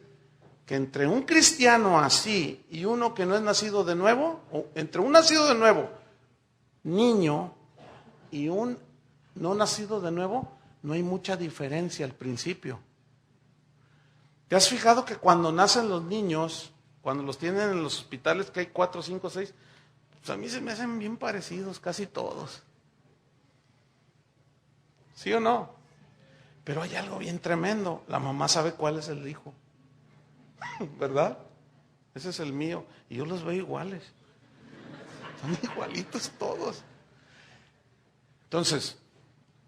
que entre un cristiano así y uno que no es nacido de nuevo, o entre un nacido de nuevo, niño, y un no nacido de nuevo, no hay mucha diferencia al principio. ¿Te has fijado que cuando nacen los niños, cuando los tienen en los hospitales, que hay 4, 5, 6, Pues a mí se me hacen bien parecidos casi todos. ¿Sí o no? Pero hay algo bien tremendo. La mamá sabe cuál es el hijo. ¿Verdad? Ese es el mío. Y yo los veo iguales. Son igualitos todos. Entonces,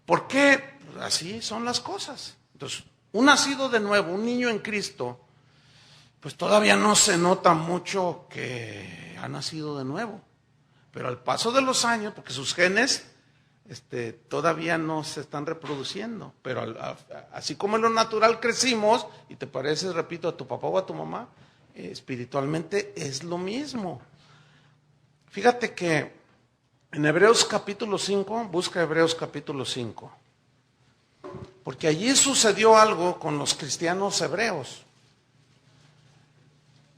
¿por qué? Pues así son las cosas. Entonces, un nacido de nuevo, un niño en Cristo, pues todavía no se nota mucho que ha nacido de nuevo. Pero al paso de los años, porque sus genes todavía no se están reproduciendo, pero así como en lo natural crecimos, y te pareces, repito, a tu papá o a tu mamá, espiritualmente es lo mismo. Fíjate que en Hebreos capítulo 5, busca Hebreos capítulo 5, porque allí sucedió algo con los cristianos hebreos.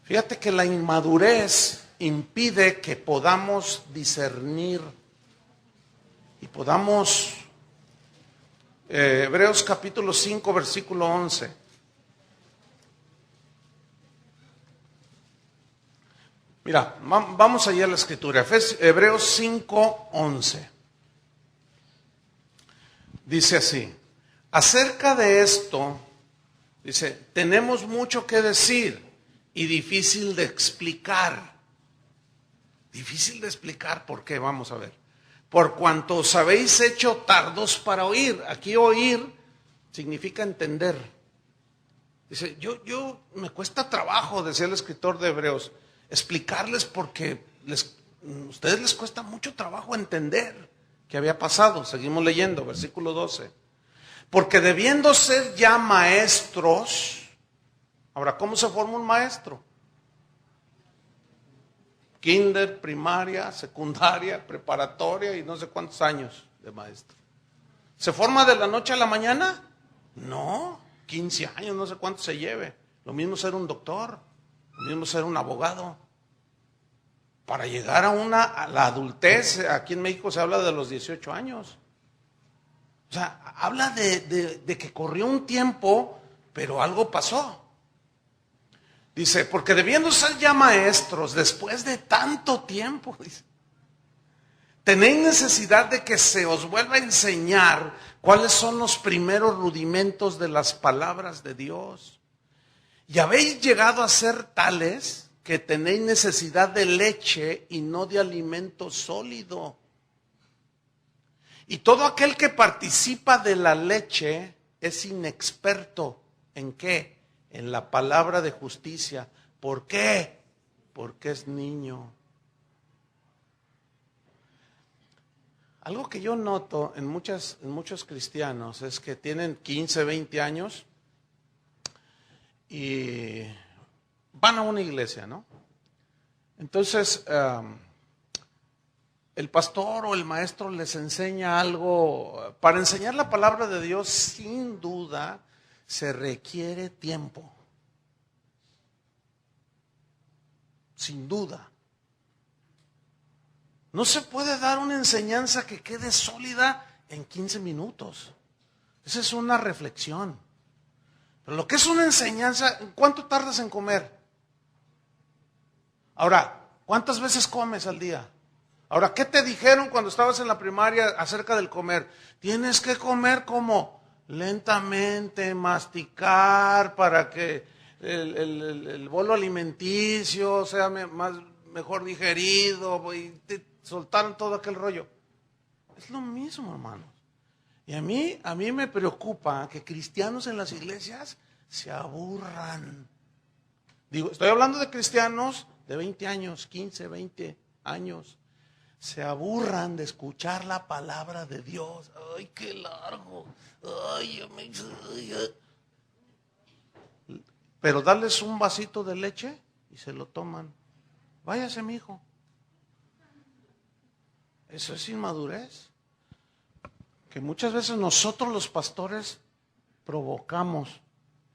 Fíjate que la inmadurez impide que podamos discernir y podamos, Hebreos capítulo 5, versículo 11. Mira, vamos allá a la escritura, Hebreos 5, 11. Dice así, acerca de esto, dice, tenemos mucho que decir y difícil de explicar. Difícil de explicar, ¿por qué? Vamos a ver. Por cuanto os habéis hecho tardos para oír. Aquí oír significa entender. Dice, yo me cuesta trabajo, decía el escritor de Hebreos, explicarles porque ustedes les cuesta mucho trabajo entender qué había pasado. Seguimos leyendo, versículo 12. Porque debiendo ser ya maestros, ahora, ¿cómo se forma un maestro? Kinder, primaria, secundaria, preparatoria y no sé cuántos años de maestro. ¿Se forma de la noche a la mañana? No, 15 años, no sé cuánto se lleve. Lo mismo ser un doctor, lo mismo ser un abogado. Para llegar a la adultez, aquí en México se habla de los 18 años. O sea, habla de que corrió un tiempo, pero algo pasó. Dice, porque debiendo ser ya maestros, después de tanto tiempo, dice, tenéis necesidad de que se os vuelva a enseñar cuáles son los primeros rudimentos de las palabras de Dios. Y habéis llegado a ser tales que tenéis necesidad de leche y no de alimento sólido. Y todo aquel que participa de la leche es inexperto. ¿En qué? En la palabra de justicia. ¿Por qué? Porque es niño. Algo que yo noto en muchos cristianos es que tienen 15, 20 años y van a una iglesia, ¿no? Entonces, el pastor o el maestro les enseña algo. Para enseñar la palabra de Dios, sin duda, se requiere tiempo. Sin duda. No se puede dar una enseñanza que quede sólida en 15 minutos. Esa es una reflexión. Pero lo que es una enseñanza, ¿cuánto tardas en comer? Ahora, ¿cuántas veces comes al día? Ahora, ¿qué te dijeron cuando estabas en la primaria acerca del comer? Tienes que comer como lentamente, masticar para que el bolo alimenticio sea mejor digerido, y te soltaron todo aquel rollo. Es lo mismo, hermanos. Y a mí me preocupa que cristianos en las iglesias se aburran. Digo, estoy hablando de cristianos de 20 años, 15, 20 años. Se aburran de escuchar la palabra de Dios. Ay, qué largo. Ay, pero darles un vasito de leche y se lo toman. Váyase, mi hijo. Eso es inmadurez. Que muchas veces nosotros los pastores provocamos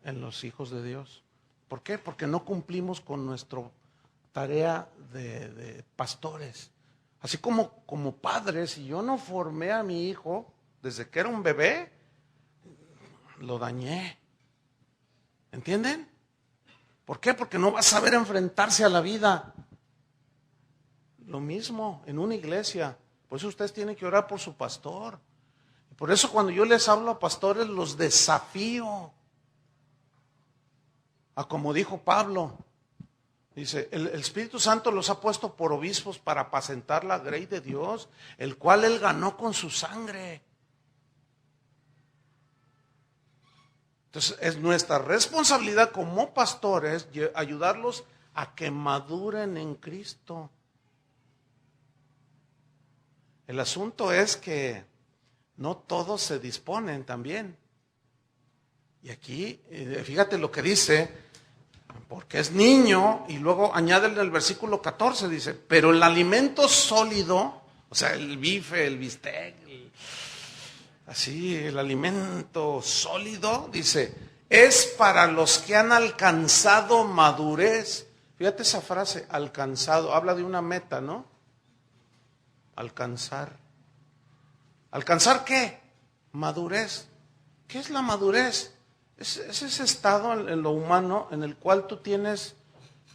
en los hijos de Dios. ¿Por qué? Porque no cumplimos con nuestra tarea de pastores. Así como padres, si yo no formé a mi hijo desde que era un bebé, lo dañé. ¿Entienden? ¿Por qué? Porque no va a saber enfrentarse a la vida. Lo mismo en una iglesia. Por eso ustedes tienen que orar por su pastor. Por eso cuando yo les hablo a pastores los desafío. A como dijo Pablo. Dice, el Espíritu Santo los ha puesto por obispos para apacentar la grey de Dios, el cual Él ganó con su sangre. Entonces es nuestra responsabilidad como pastores ayudarlos a que maduren en Cristo. El asunto es que no todos se disponen también. Y aquí, fíjate lo que dice, porque es niño, y luego añade en el versículo 14, dice, pero el alimento sólido, o sea, el bife, el bistec, así, el alimento sólido, dice, es para los que han alcanzado madurez. Fíjate esa frase, alcanzado, habla de una meta, ¿no? Alcanzar. ¿Alcanzar qué? Madurez. ¿Qué es la madurez? Es ese estado en lo humano en el cual tú tienes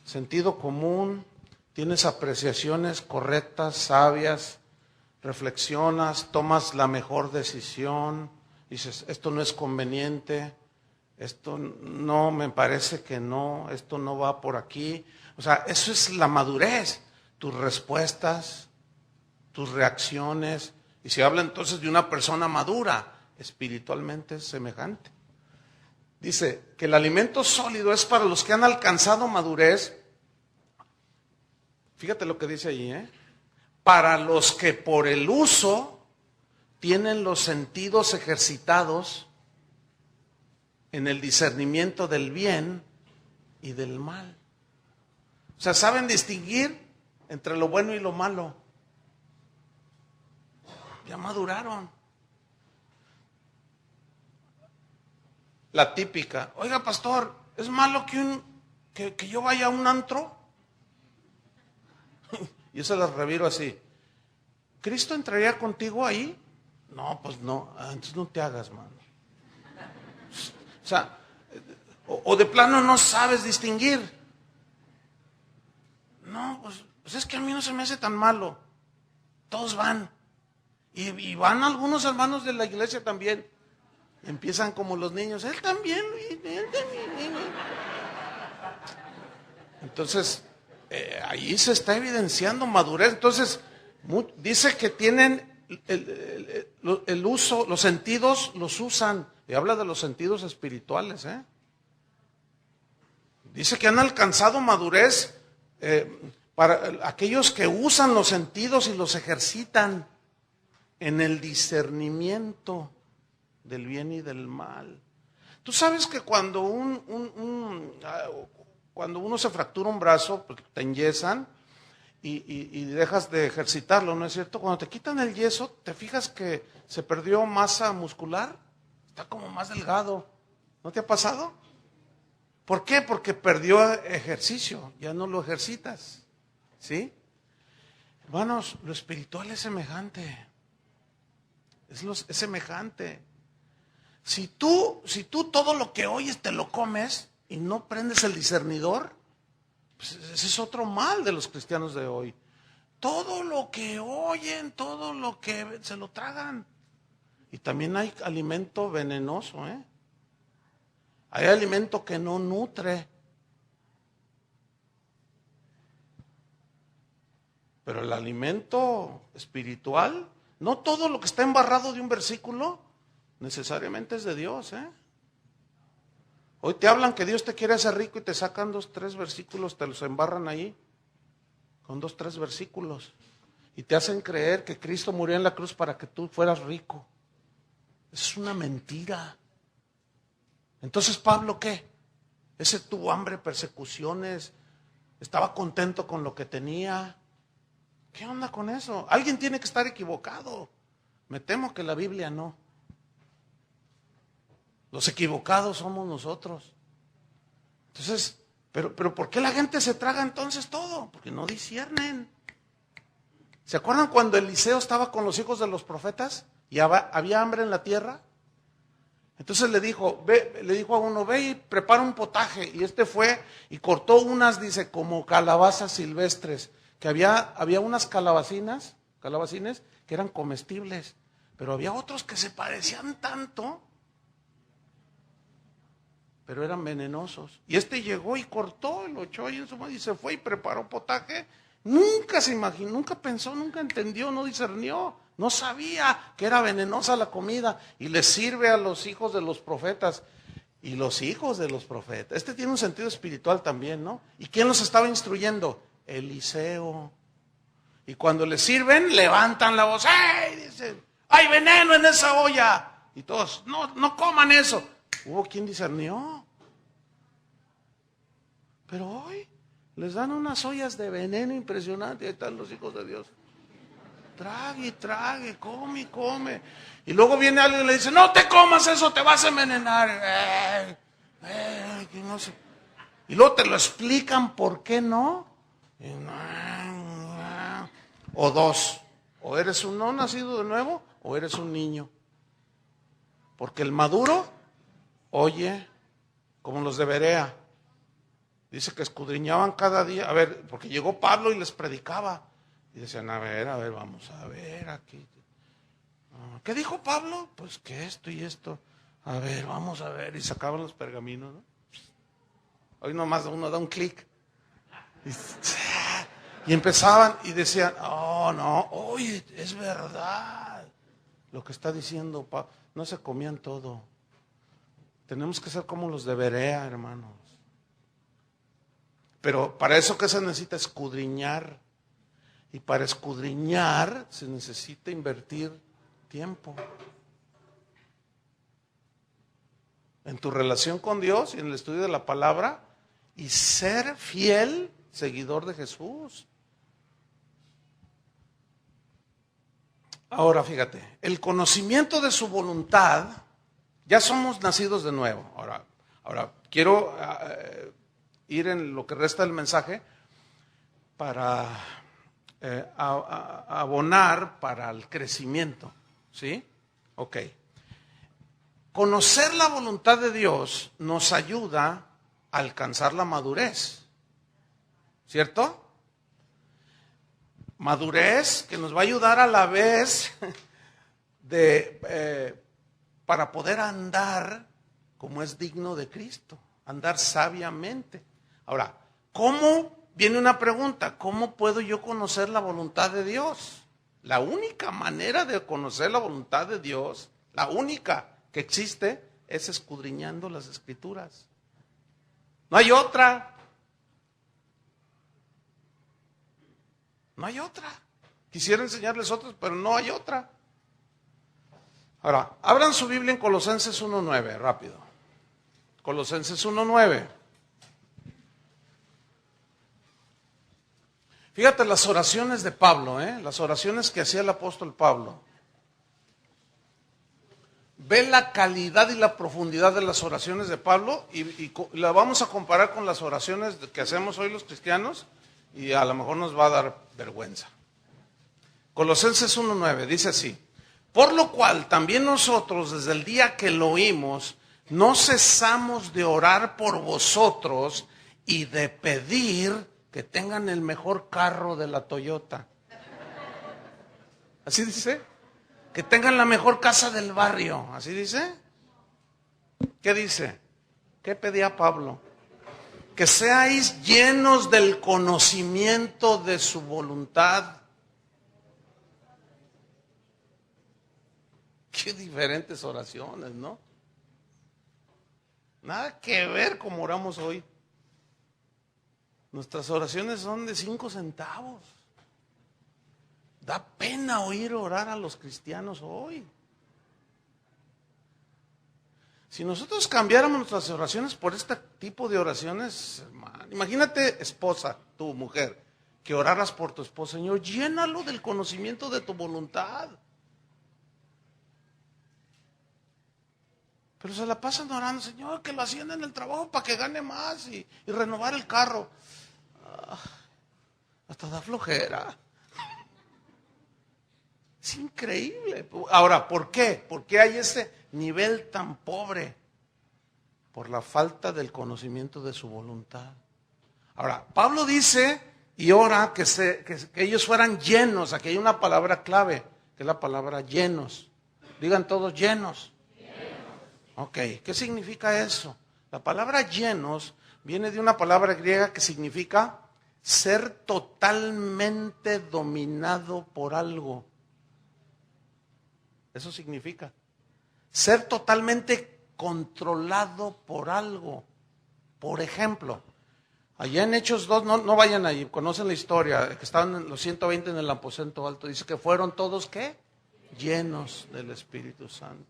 sentido común, tienes apreciaciones correctas, sabias, reflexionas, tomas la mejor decisión, dices, esto no es conveniente, esto no, me parece que no, esto no va por aquí. O sea, eso es la madurez, tus respuestas, tus reacciones. Y se habla entonces de una persona madura, espiritualmente semejante. Dice que el alimento sólido es para los que han alcanzado madurez. Fíjate lo que dice ahí, para los que por el uso tienen los sentidos ejercitados en el discernimiento del bien y del mal. O sea, saben distinguir entre lo bueno y lo malo. Ya maduraron. La típica, oiga pastor, ¿es malo que yo vaya a un antro? Yo se las reviro así. ¿Cristo entraría contigo ahí? No, pues no, entonces no te hagas, mano. O sea, o de plano no sabes distinguir. No, pues es que a mí no se me hace tan malo. Todos van. Y van algunos hermanos de la iglesia también. Empiezan como los niños, él también. Entonces, ahí se está evidenciando madurez. Entonces, dice que tienen el uso, los sentidos los usan. Y habla de los sentidos espirituales. Dice que han alcanzado madurez para aquellos que usan los sentidos y los ejercitan en el discernimiento del bien y del mal. Tú sabes que cuando cuando uno se fractura un brazo, porque te enyesan y dejas de ejercitarlo, ¿no es cierto? Cuando te quitan el yeso, ¿te fijas que se perdió masa muscular? Está como más delgado. ¿No te ha pasado? ¿Por qué? Porque perdió ejercicio, ya no lo ejercitas. ¿Sí? Hermanos, lo espiritual es semejante. Es semejante. Si tú todo lo que oyes te lo comes y no prendes el discernidor, pues ese es otro mal de los cristianos de hoy. Todo lo que oyen, todo lo que se lo tragan. Y también hay alimento venenoso, Hay alimento que no nutre. Pero el alimento espiritual, no todo lo que está embarrado de un versículo necesariamente es de Dios, Hoy te hablan que Dios te quiere hacer rico y te sacan 2, 3 versículos, te los embarran ahí con 2, 3 versículos y te hacen creer que Cristo murió en la cruz para que tú fueras rico. Es una mentira. Entonces, Pablo, ¿qué? Ese tuvo hambre, persecuciones, estaba contento con lo que tenía. ¿Qué onda con eso? Alguien tiene que estar equivocado. Me temo que la Biblia no. Los equivocados somos nosotros. Entonces, pero ¿por qué la gente se traga entonces todo? Porque no disciernen. ¿Se acuerdan cuando Eliseo estaba con los hijos de los profetas y había hambre en la tierra? Entonces le dijo a uno, ve y prepara un potaje. Y este fue y cortó unas, dice, como calabazas silvestres, que había unas calabacines que eran comestibles, pero había otros que se parecían tanto, pero eran venenosos. Y llegó y cortó, lo echó ahí en su mano y se fue y preparó potaje. Nunca se imaginó, nunca pensó, nunca entendió, no discernió, no sabía que era venenosa la comida. Y le sirve a los hijos de los profetas. Y los hijos de los profetas. Tiene un sentido espiritual también, ¿no? ¿Y quién los estaba instruyendo? Eliseo. Y cuando les sirven, levantan la voz. ¡Ey! Dicen, ¡hay veneno en esa olla! Y todos, no coman eso. Hubo quien discernió. Pero hoy les dan unas ollas de veneno impresionante. Ahí están los hijos de Dios. Trague y trague, come y come. Y luego viene alguien y le dice, no te comas eso, te vas a envenenar. Que no sé. Y luego te lo explican por qué no. O dos, o eres un no nacido de nuevo, o eres un niño. Porque el maduro oye como los de Berea. Dice que escudriñaban cada día. A ver, porque llegó Pablo y les predicaba. Y decían, a ver, vamos a ver aquí. ¿Qué dijo Pablo? Pues que esto y esto. A ver, vamos a ver. Y sacaban los pergaminos, ¿no? Hoy nomás uno da un clic. Y empezaban y decían, no, oye, es verdad. Lo que está diciendo Pablo. No se comían todo. Tenemos que ser como los de Berea, hermanos. Pero para eso, ¿qué se necesita? Escudriñar. Y para escudriñar se necesita invertir tiempo. En tu relación con Dios y en el estudio de la palabra y ser fiel seguidor de Jesús. Ahora fíjate, el conocimiento de su voluntad, ya somos nacidos de nuevo. Ahora quiero ir en lo que resta del mensaje para abonar para el crecimiento, ¿sí? Ok. Conocer la voluntad de Dios nos ayuda a alcanzar la madurez, ¿cierto? Madurez que nos va a ayudar a la vez para poder andar como es digno de Cristo, andar sabiamente. Ahora, ¿cómo? Viene una pregunta, ¿cómo puedo yo conocer la voluntad de Dios? La única manera de conocer la voluntad de Dios, la única que existe, es escudriñando las Escrituras. No hay otra. No hay otra. Quisiera enseñarles otras, pero no hay otra. Ahora, abran su Biblia en Colosenses 1:9, rápido. Colosenses 1:9. Fíjate las oraciones de Pablo, las oraciones que hacía el apóstol Pablo. Ve la calidad y la profundidad de las oraciones de Pablo y la vamos a comparar con las oraciones que hacemos hoy los cristianos y a lo mejor nos va a dar vergüenza. Colosenses 1:9 dice así: por lo cual también nosotros desde el día que lo oímos no cesamos de orar por vosotros y de pedir que tengan el mejor carro de la Toyota. ¿Así dice? Que tengan la mejor casa del barrio. ¿Así dice? ¿Qué dice? ¿Qué pedía Pablo? Que seáis llenos del conocimiento de su voluntad. Qué diferentes oraciones, ¿no? Nada que ver como oramos hoy. Nuestras oraciones son de 5 centavos. Da pena oír orar a los cristianos hoy. Si nosotros cambiáramos nuestras oraciones por este tipo de oraciones, hermano, imagínate, esposa, tu mujer, que oraras por tu esposo. Señor, llénalo del conocimiento de tu voluntad. Pero se la pasan orando, Señor, que lo ascienda en el trabajo para que gane más y renovar el carro. Hasta da flojera. Es increíble. Ahora, ¿por qué? ¿Por qué hay ese nivel tan pobre? Por la falta del conocimiento de su voluntad. Ahora, Pablo dice Y ora que ellos fueran llenos. Aquí hay una palabra clave, que es la palabra llenos. Digan todos llenos. Ok, ¿qué significa eso? La palabra llenos viene de una palabra griega que significa ser totalmente dominado por algo. Eso significa ser totalmente controlado por algo. Por ejemplo, allá en Hechos 2, no vayan ahí, conocen la historia, que estaban los 120 en el aposento alto, dice que fueron todos, ¿qué? Llenos del Espíritu Santo.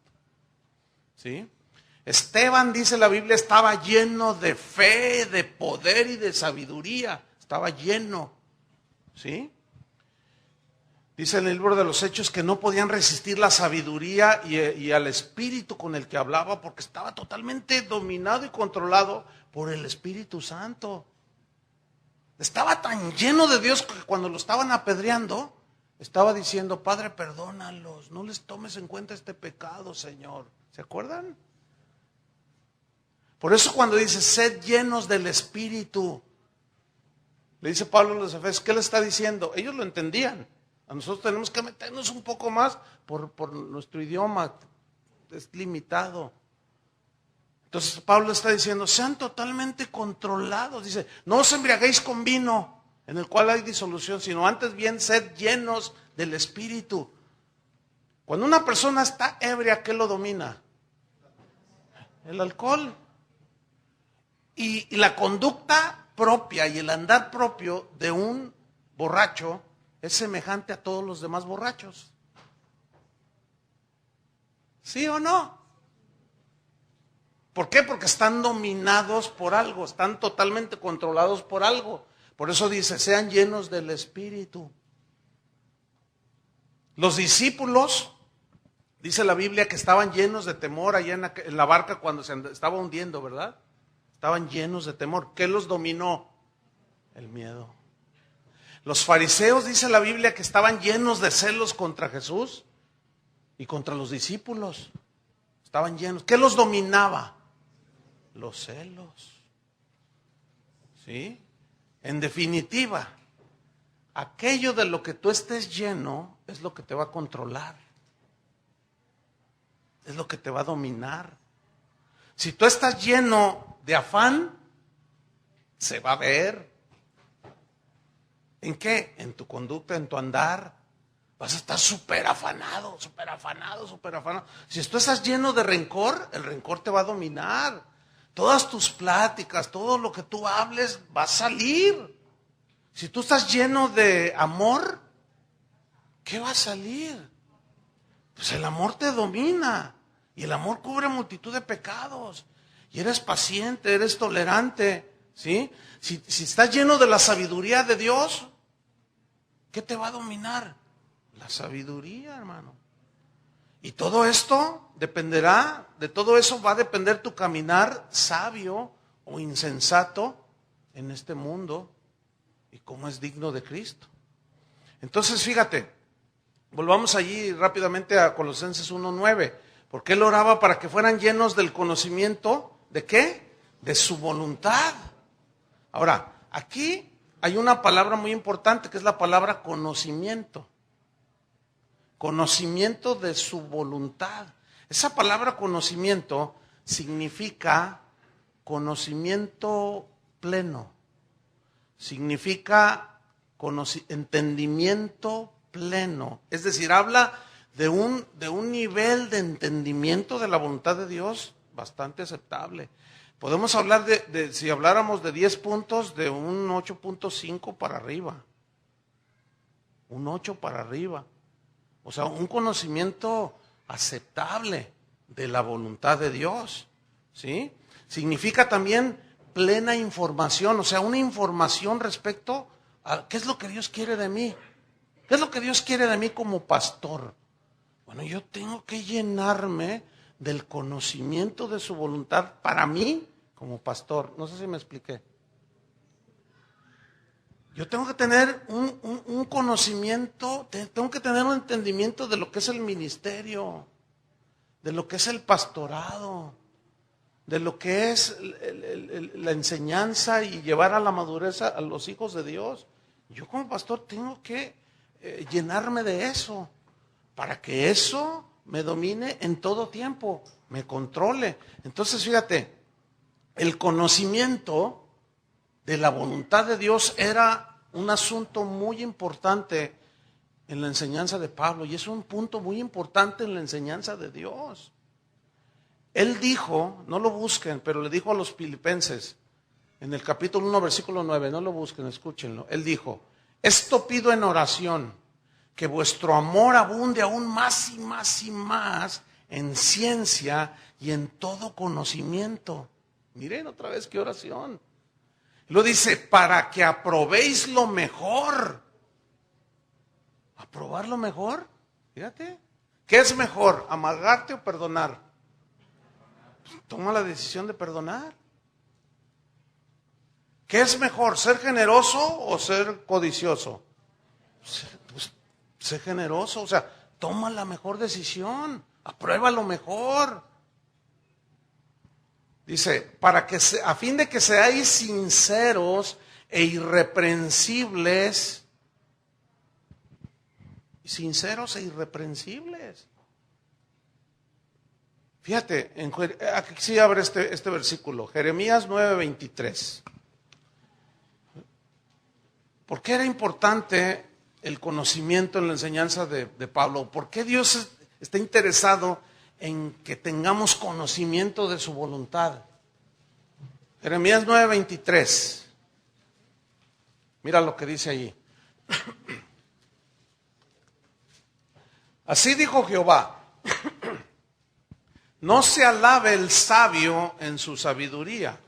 ¿Sí? Esteban, dice la Biblia, estaba lleno de fe, de poder y de sabiduría, estaba lleno. ¿Sí? Dice en el libro de los Hechos que no podían resistir la sabiduría y al espíritu con el que hablaba, porque estaba totalmente dominado y controlado por el Espíritu Santo. Estaba tan lleno de Dios que cuando lo estaban apedreando, estaba diciendo: Padre, perdónalos, no les tomes en cuenta este pecado, Señor. ¿Se acuerdan? Por eso cuando dice, sed llenos del Espíritu, le dice Pablo a los Efesios, ¿qué le está diciendo? Ellos lo entendían. A nosotros tenemos que meternos un poco más por nuestro idioma, es limitado. Entonces Pablo está diciendo, sean totalmente controlados. Dice, no os embriaguéis con vino, en el cual hay disolución, sino antes bien sed llenos del Espíritu. Cuando una persona está ebria, ¿qué lo domina? El alcohol. Y la conducta propia y el andar propio de un borracho es semejante a todos los demás borrachos. ¿Sí o no? ¿Por qué? Porque están dominados por algo, están totalmente controlados por algo. Por eso dice, sean llenos del Espíritu. Los discípulos, dice la Biblia, que estaban llenos de temor allá en la barca cuando se estaba hundiendo, ¿verdad? Estaban llenos de temor. ¿Qué los dominó? El miedo. Los fariseos, dice la Biblia, que estaban llenos de celos contra Jesús y contra los discípulos. Estaban llenos. ¿Qué los dominaba? Los celos. ¿Sí? En definitiva, aquello de lo que tú estés lleno es lo que te va a controlar. Es lo que te va a dominar. Si tú estás lleno de afán, se va a ver. ¿En qué? En tu conducta, en tu andar. Vas a estar súper afanado, súper afanado, súper afanado. Si tú estás lleno de rencor, el rencor te va a dominar. Todas tus pláticas, todo lo que tú hables va a salir. Si tú estás lleno de amor, ¿qué va a salir? Pues el amor te domina. Y el amor cubre multitud de pecados. Y eres paciente, eres tolerante. ¿Sí? Si estás lleno de la sabiduría de Dios, ¿qué te va a dominar? La sabiduría, hermano. Y todo esto dependerá, de todo eso va a depender tu caminar sabio o insensato en este mundo y cómo es digno de Cristo. Entonces, fíjate, volvamos allí rápidamente a Colosenses 1:9. Porque él oraba para que fueran llenos del conocimiento, ¿de qué? De su voluntad. Ahora, aquí hay una palabra muy importante que es la palabra conocimiento. Conocimiento de su voluntad. Esa palabra conocimiento significa conocimiento pleno. Significa entendimiento pleno. Es decir, habla de un nivel de entendimiento de la voluntad de Dios bastante aceptable. Podemos hablar si habláramos de 10 puntos, de un 8.5 para arriba. Un 8 para arriba. O sea, un conocimiento aceptable de la voluntad de Dios. ¿Sí? Significa también plena información, o sea, una información respecto a qué es lo que Dios quiere de mí. ¿Qué es lo que Dios quiere de mí como pastor? Bueno, yo tengo que llenarme del conocimiento de su voluntad para mí como pastor. No sé si me expliqué. Yo tengo que tener un conocimiento, tengo que tener un entendimiento de lo que es el ministerio, de lo que es el pastorado, de lo que es la enseñanza y llevar a la madurez a los hijos de Dios. Yo como pastor tengo que llenarme de eso, para que eso me domine en todo tiempo, me controle. Entonces, fíjate, el conocimiento de la voluntad de Dios era un asunto muy importante en la enseñanza de Pablo, y es un punto muy importante en la enseñanza de Dios. Él dijo, no lo busquen, pero le dijo a los filipenses, en el capítulo 1, versículo 9, no lo busquen, escúchenlo. Él dijo, esto pido en oración, que vuestro amor abunde aún más y más y más en ciencia y en todo conocimiento. Miren otra vez qué oración. Lo dice, para que aprobéis lo mejor. ¿Aprobar lo mejor? Fíjate. ¿Qué es mejor, amargarte o perdonar? Pues toma la decisión de perdonar. ¿Qué es mejor, ser generoso o ser codicioso? Pues, ser generoso, o sea, toma la mejor decisión, aprueba lo mejor. Dice, a fin de que seáis sinceros e irreprensibles. Sinceros e irreprensibles. Fíjate, aquí sí abre este versículo, Jeremías 9:23. ¿Por qué era importante el conocimiento en la enseñanza de Pablo? ¿Por qué Dios está interesado en que tengamos conocimiento de su voluntad? Jeremías 9:23. Mira lo que dice allí. Así dijo Jehová, no se alabe el sabio en su sabiduría,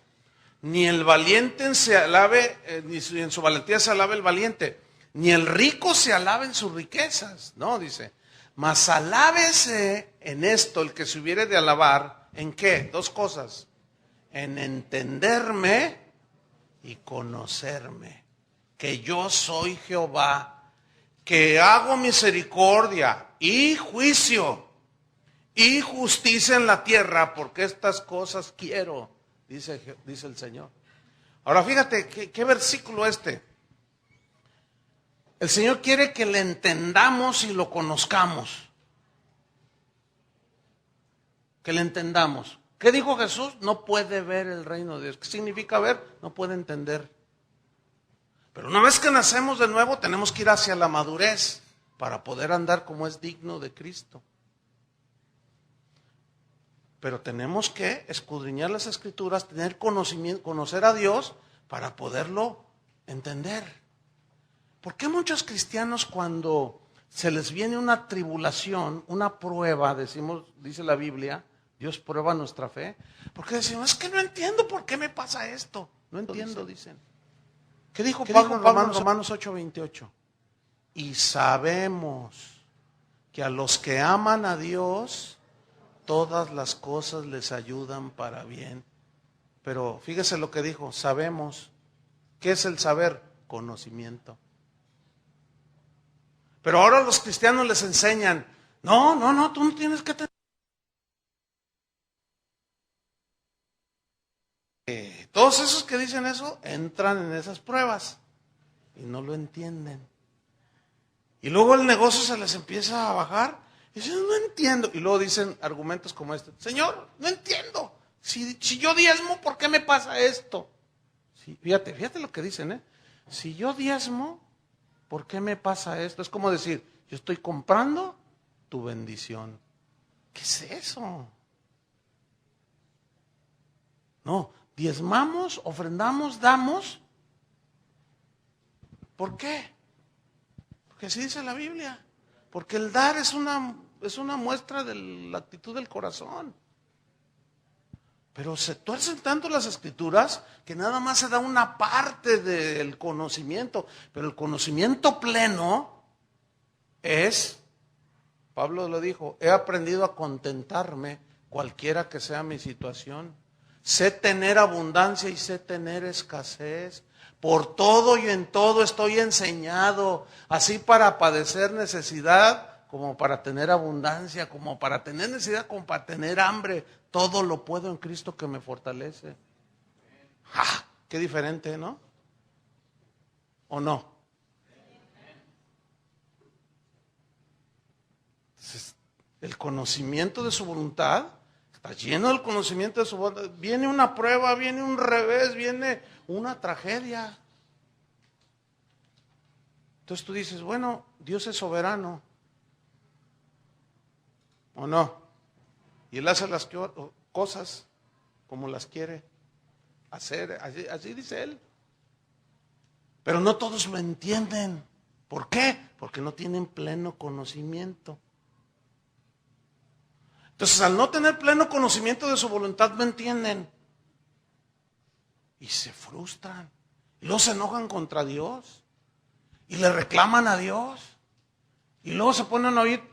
ni el valiente se alabe, ni en su valentía se alabe el valiente, ni el rico se alabe en sus riquezas. No, dice, mas alábese en esto el que se hubiere de alabar. ¿En qué? Dos cosas. En entenderme y conocerme, que yo soy Jehová, que hago misericordia y juicio y justicia en la tierra, porque estas cosas quiero, dice el Señor. Ahora fíjate, ¿qué versículo este? El Señor quiere que le entendamos y lo conozcamos. Que le entendamos. ¿Qué dijo Jesús? No puede ver el reino de Dios. ¿Qué significa ver? No puede entender. Pero una vez que nacemos de nuevo, tenemos que ir hacia la madurez para poder andar como es digno de Cristo. Pero tenemos que escudriñar las Escrituras, tener conocimiento, conocer a Dios para poderlo entender. ¿Por qué muchos cristianos cuando se les viene una tribulación, una prueba, dice la Biblia, Dios prueba nuestra fe? Porque decimos, es que no entiendo por qué me pasa esto. No entiendo, dicen. ¿Qué dijo Pablo en Romanos 8:28? Y sabemos que a los que aman a Dios, todas las cosas les ayudan para bien. Pero fíjese lo que dijo, sabemos. ¿Qué es el saber? Conocimiento. Pero ahora los cristianos les enseñan, no, tú no tienes que tener. Todos esos que dicen eso entran en esas pruebas y no lo entienden. Y luego el negocio se les empieza a bajar y dicen, no entiendo. Y luego dicen argumentos como este, Señor, no entiendo. Si yo diezmo, ¿por qué me pasa esto? Sí, fíjate lo que dicen, ¿eh? Si yo diezmo, ¿por qué me pasa esto? Es como decir, yo estoy comprando tu bendición. ¿Qué es eso? No, diezmamos, ofrendamos, damos. ¿Por qué? Porque así dice la Biblia. Porque el dar es una muestra de la actitud del corazón. Pero se tuercen tanto las Escrituras que nada más se da una parte del conocimiento. Pero el conocimiento pleno es, Pablo lo dijo, he aprendido a contentarme cualquiera que sea mi situación. Sé tener abundancia y sé tener escasez. Por todo y en todo estoy enseñado, así para padecer necesidad como para tener abundancia, como para tener necesidad, como para tener hambre. Todo lo puedo en Cristo que me fortalece. ¡Ah! Qué diferente, ¿no? ¿O no? el conocimiento de su voluntad, está lleno del conocimiento de su voluntad. Viene una prueba, viene un revés, viene una tragedia. Entonces tú dices, bueno, Dios es soberano, ¿o no? Y Él hace las cosas como las quiere hacer, así dice Él. Pero no todos lo entienden. ¿Por qué? Porque no tienen pleno conocimiento. Entonces, al no tener pleno conocimiento de su voluntad, no entienden. Y se frustran. Y luego se enojan contra Dios. Y le reclaman a Dios. Y luego se ponen a oír,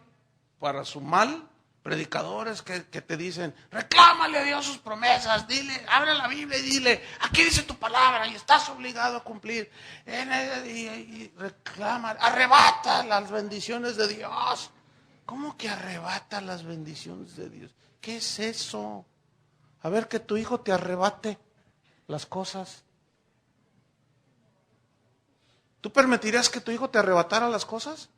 para su mal, predicadores que te dicen, reclámale a Dios sus promesas, dile, abre la Biblia y dile, aquí dice tu palabra y estás obligado a cumplir. Y reclama, arrebata las bendiciones de Dios. ¿Cómo que arrebata las bendiciones de Dios? ¿Qué es eso? A ver, que tu hijo te arrebate las cosas. ¿Tú permitirías que tu hijo te arrebatara las cosas?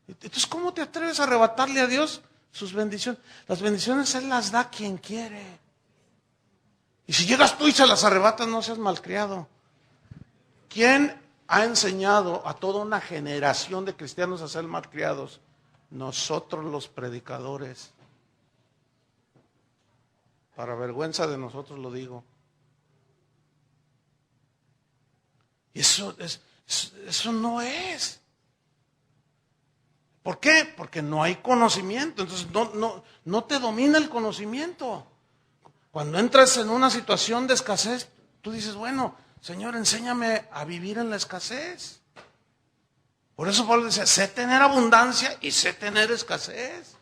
Entonces, ¿cómo te atreves a arrebatarle a Dios sus bendiciones? Las bendiciones Él las da a quien quiere. Y si llegas tú y se las arrebatas, no seas malcriado. ¿Quién ha enseñado a toda una generación de cristianos a ser malcriados? Nosotros los predicadores. Para vergüenza de nosotros lo digo. Y eso no es. ¿Por qué? Porque no hay conocimiento. Entonces no te domina el conocimiento. Cuando entras en una situación de escasez, tú dices, bueno, Señor, enséñame a vivir en la escasez. Por eso Pablo dice, sé tener abundancia y sé tener escasez.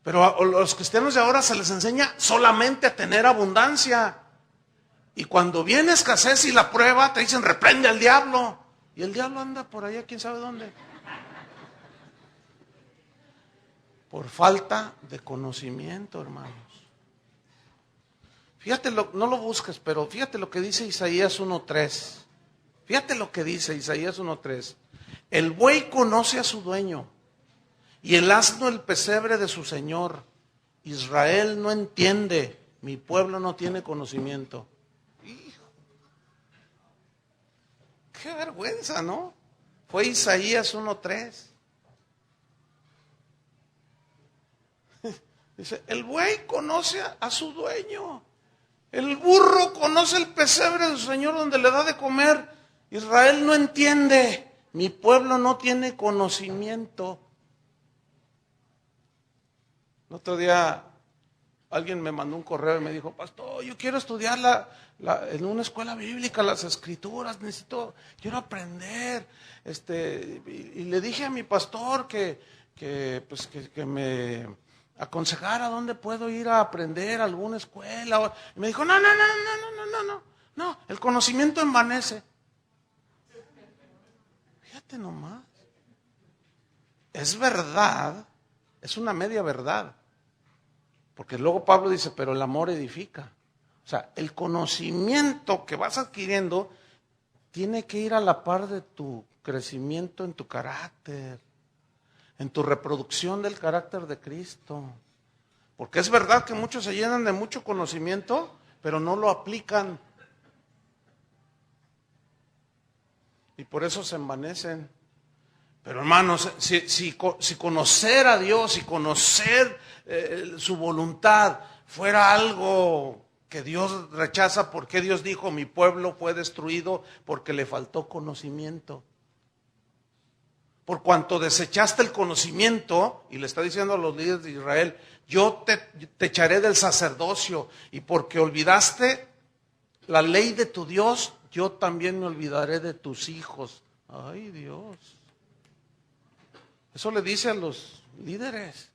Pero a los cristianos de ahora se les enseña solamente a tener abundancia. Y cuando viene escasez y la prueba, te dicen, reprende al diablo. Y el diablo anda por allá, quién sabe dónde. Por falta de conocimiento, hermanos. Fíjate, no lo busques, pero fíjate lo que dice Isaías 1:3. Fíjate lo que dice Isaías 1:3. El buey conoce a su dueño y el asno el pesebre de su señor. Israel no entiende, mi pueblo no tiene conocimiento. Hijo, qué vergüenza, ¿no? Fue Isaías 1:3. Dice, el buey conoce a su dueño. El burro conoce el pesebre de su señor donde le da de comer. Israel no entiende. Mi pueblo no tiene conocimiento. El otro día alguien me mandó un correo y me dijo, pastor, yo quiero estudiar en una escuela bíblica las escrituras, quiero aprender. Y le dije a mi pastor que me aconsejara dónde puedo ir a aprender, alguna escuela. Y me dijo, no, el conocimiento envanece. Fíjate nomás. Es verdad, es una media verdad. Porque luego Pablo dice, pero el amor edifica. O sea, el conocimiento que vas adquiriendo tiene que ir a la par de tu crecimiento en tu carácter, en tu reproducción del carácter de Cristo. Porque es verdad que muchos se llenan de mucho conocimiento, pero no lo aplican. Y por eso se envanecen. Pero hermanos, si conocer a Dios y conocer su voluntad fuera algo que Dios rechaza, ¿por qué Dios dijo, mi pueblo fue destruido? Porque le faltó conocimiento. Por cuanto desechaste el conocimiento, y le está diciendo a los líderes de Israel, yo te echaré del sacerdocio, y porque olvidaste la ley de tu Dios, yo también me olvidaré de tus hijos. Ay, Dios. Eso le dice a los líderes.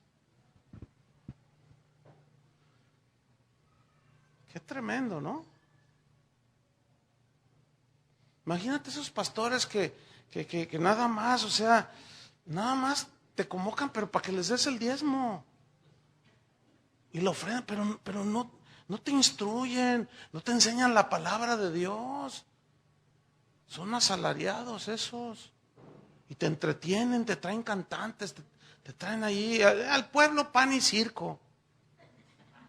Qué tremendo, ¿no? Imagínate esos pastores que nada más, o sea, nada más te convocan, pero para que les des el diezmo. Y lo ofrendan, pero no te instruyen, no te enseñan la palabra de Dios. Son asalariados esos. Y te entretienen, te traen cantantes, te traen ahí al pueblo pan y circo.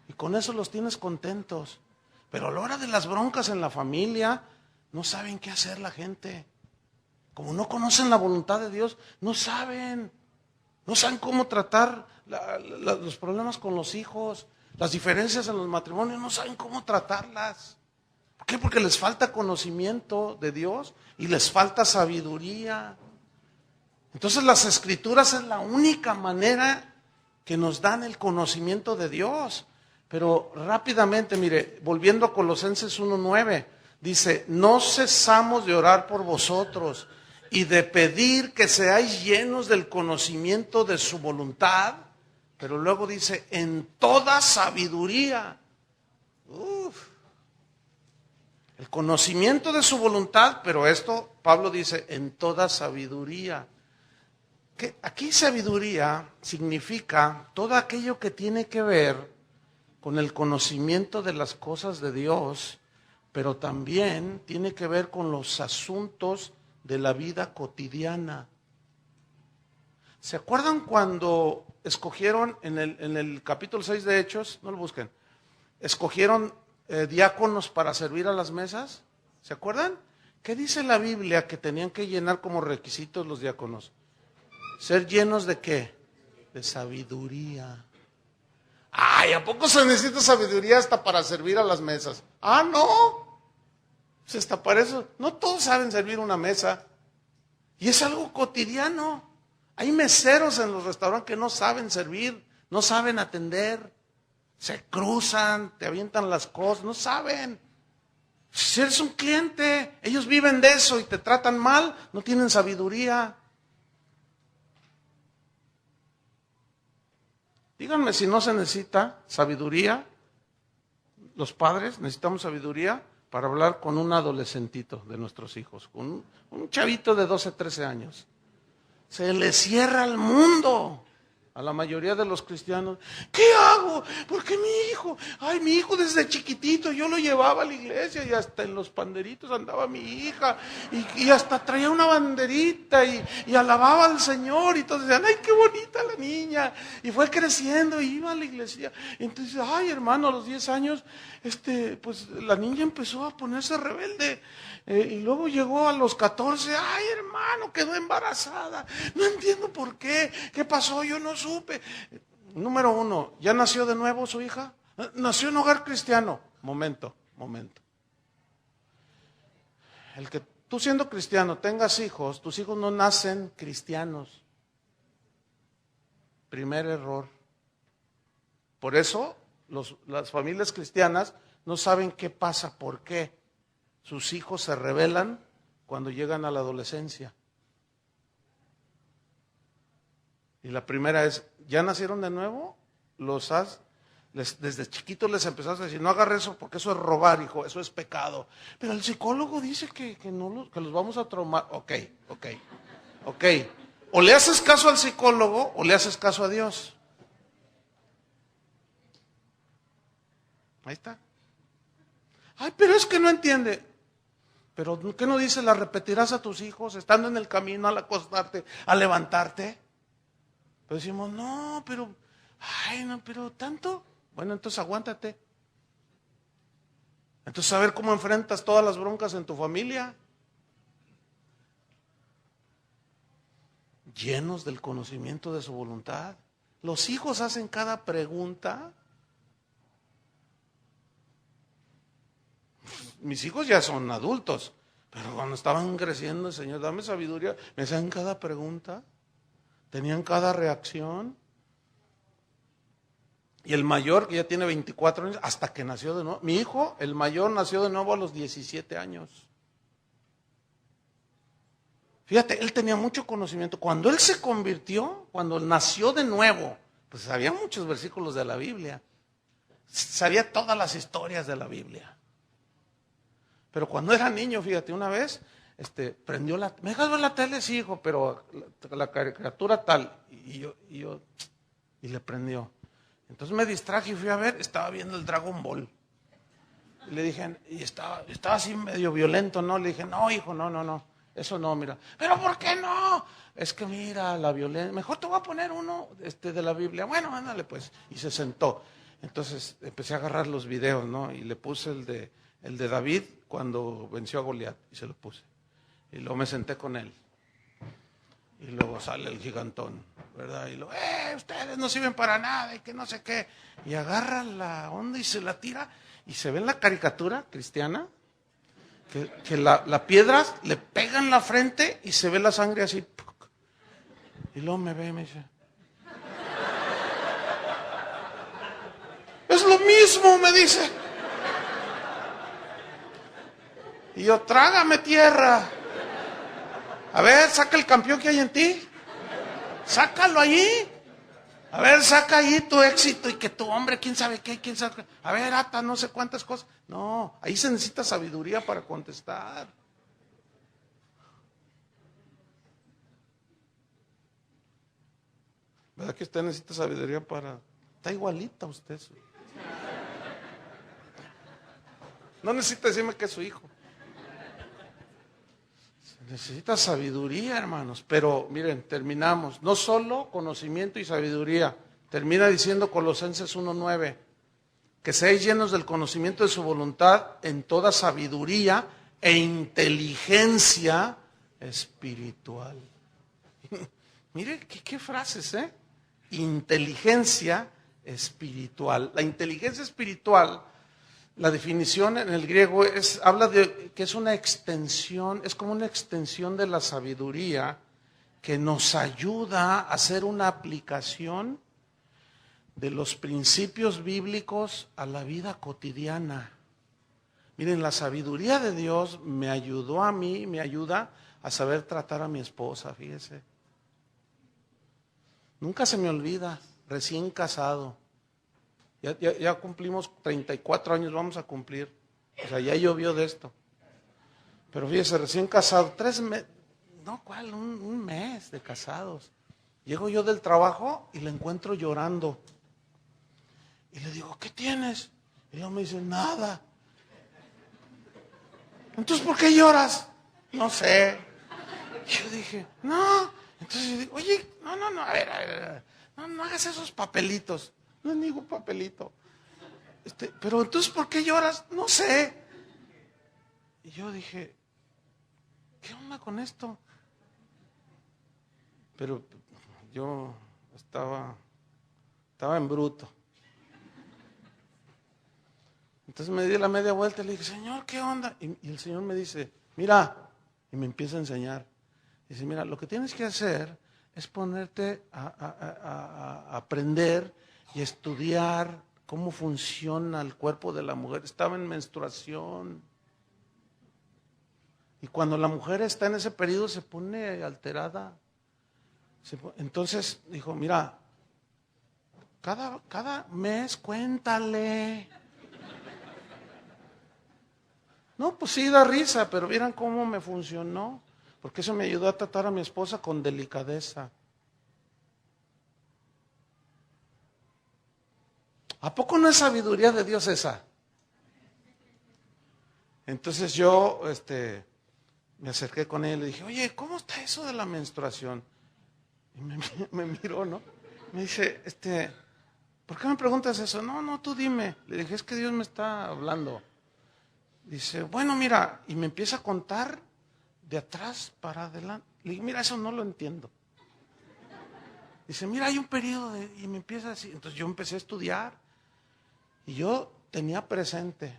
Y con eso los tienes contentos. Pero a la hora de las broncas en la familia, no saben qué hacer la gente. Como no conocen la voluntad de Dios, no saben cómo tratar los problemas con los hijos, las diferencias en los matrimonios, no saben cómo tratarlas. ¿Por qué? Porque les falta conocimiento de Dios y les falta sabiduría. Entonces las Escrituras es la única manera que nos dan el conocimiento de Dios. Pero rápidamente, mire, volviendo a Colosenses 1:9, dice, no cesamos de orar por vosotros y de pedir que seáis llenos del conocimiento de su voluntad, pero luego dice, en toda sabiduría. El conocimiento de su voluntad, pero esto, Pablo dice, en toda sabiduría. Que aquí sabiduría significa todo aquello que tiene que ver con el conocimiento de las cosas de Dios, pero también tiene que ver con los asuntos de la vida cotidiana. ¿Se acuerdan cuando escogieron en el capítulo 6 de Hechos? No lo busquen. Escogieron diáconos para servir a las mesas. ¿Se acuerdan? ¿Qué dice la Biblia que tenían que llenar como requisitos los diáconos? ¿Ser llenos de qué? De sabiduría. Ay, ¿a poco se necesita sabiduría hasta para servir a las mesas? Ah, no. Pues hasta para eso. No todos saben servir una mesa. Y es algo cotidiano. Hay meseros en los restaurantes que no saben servir, no saben atender. Se cruzan, te avientan las cosas, no saben. Si eres un cliente, ellos viven de eso y te tratan mal, no tienen sabiduría. Díganme si no se necesita sabiduría. Los padres necesitamos sabiduría para hablar con un adolescentito de nuestros hijos, con un chavito de 12, 13 años. Se le cierra el mundo a la mayoría de los cristianos. ¿Qué hago? Porque mi hijo desde chiquitito, yo lo llevaba a la iglesia y hasta en los panderitos andaba mi hija y hasta traía una banderita y alababa al Señor y todos decían, ay, qué bonita la niña. Y fue creciendo y iba a la iglesia. Y entonces, ay, hermano, a los 10 años, pues la niña empezó a ponerse rebelde. Y luego llegó a los 14, ay, hermano, quedó embarazada. No entiendo por qué. ¿Qué pasó? Yo no supe. Número 1, ¿ya nació de nuevo su hija? Nació en hogar cristiano. Momento. El que tú siendo cristiano tengas hijos, tus hijos no nacen cristianos. Primer error. Por eso las familias cristianas no saben qué pasa, por qué. Sus hijos se rebelan cuando llegan a la adolescencia. Y la primera es, ¿ya nacieron de nuevo? Desde chiquitos les empezaste a decir, no agarres eso porque eso es robar, hijo, eso es pecado. Pero el psicólogo dice que los vamos a traumar. Ok. O le haces caso al psicólogo o le haces caso a Dios. Ahí está. Ay, pero es que no entiende. Pero ¿qué no dice? ¿La repetirás a tus hijos estando en el camino al acostarte, al levantarte? Pero decimos, no, pero tanto. Bueno, entonces aguántate. Entonces a ver cómo enfrentas todas las broncas en tu familia. Llenos del conocimiento de su voluntad. Los hijos hacen cada pregunta. Mis hijos ya son adultos, pero cuando estaban creciendo, el Señor, dame sabiduría, me hacían cada pregunta, tenían cada reacción. Y el mayor, que ya tiene 24 años, hasta que nació de nuevo. Mi hijo, el mayor, nació de nuevo a los 17 años. Fíjate, él tenía mucho conocimiento. Cuando él se convirtió, cuando nació de nuevo, pues sabía muchos versículos de la Biblia. Sabía todas las historias de la Biblia. Pero cuando era niño, fíjate, una vez, prendió ¿me dejas ver la tele? Sí, hijo, pero la caricatura tal. Y le prendió. Entonces me distraje y fui a ver, estaba viendo el Dragon Ball. Y le dije, y estaba así medio violento, ¿no? Le dije, no, hijo, no. Eso no, mira. ¿Pero por qué no? Es que mira, la violencia. Mejor te voy a poner uno de la Biblia. Bueno, ándale pues. Y se sentó. Entonces empecé a agarrar los videos, ¿no? Y le puse el de David cuando venció a Goliat. Y se lo puse. Y luego me senté con él. Y luego sale el gigantón, ¿verdad? Y luego, ustedes no sirven para nada y que no sé qué. Y agarra la onda y se la tira. Y se ve en la caricatura cristiana que la piedra le pega en la frente y se ve la sangre así. Y luego me ve y me dice, es lo mismo, me dice. Y yo, trágame tierra. A ver, saca el campeón que hay en ti. Sácalo allí. A ver, saca ahí tu éxito y que tu hombre, quién sabe qué, quién sabe qué. A ver, ata no sé cuántas cosas. No, ahí se necesita sabiduría para contestar. ¿Verdad que usted necesita sabiduría para...? Está igualita usted. No necesita decirme que es su hijo. Necesita sabiduría, hermanos. Pero miren, terminamos. No solo conocimiento y sabiduría. Termina diciendo Colosenses 1:9. Que seáis llenos del conocimiento de su voluntad en toda sabiduría e inteligencia espiritual. Mire qué frases, ¿eh? Inteligencia espiritual. La inteligencia espiritual, la definición en el griego habla de que es una extensión, es como una extensión de la sabiduría que nos ayuda a hacer una aplicación de los principios bíblicos a la vida cotidiana. Miren, la sabiduría de Dios me ayudó a mí, me ayuda a saber tratar a mi esposa, fíjese. Nunca se me olvida, recién casado. Ya cumplimos 34 años, vamos a cumplir. O sea, ya llovió de esto. Pero fíjese, recién casado, 3 meses, no, ¿cuál? Un mes de casados. Llego yo del trabajo y la encuentro llorando. Y le digo, ¿qué tienes? Y ella me dice, nada. Entonces, ¿por qué lloras? No sé. Y yo dije, no. Entonces yo digo, oye, no, a ver, no hagas esos papelitos. No es ningún papelito. Pero entonces, ¿por qué lloras? No sé. Y yo dije, ¿qué onda con esto? Pero yo estaba en bruto. Entonces me di la media vuelta y le dije, Señor, ¿qué onda? Y el Señor me dice, mira, y me empieza a enseñar. Dice, mira, lo que tienes que hacer es ponerte a aprender y estudiar cómo funciona el cuerpo de la mujer. Estaba en menstruación. Y cuando la mujer está en ese periodo se pone alterada. Entonces dijo, mira, cada mes cuéntale. No, pues sí da risa, pero vieran cómo me funcionó. Porque eso me ayudó a tratar a mi esposa con delicadeza. ¿A poco no es sabiduría de Dios esa? Entonces yo me acerqué con ella y le dije, oye, ¿cómo está eso de la menstruación? Y me miró, ¿no? Me dice, ¿por qué me preguntas eso? No, tú dime. Le dije, es que Dios me está hablando. Dice, bueno, mira, y me empieza a contar de atrás para adelante. Le dije, mira, eso no lo entiendo. Dice, mira, hay un periodo y me empieza así. Entonces yo empecé a estudiar y yo tenía presente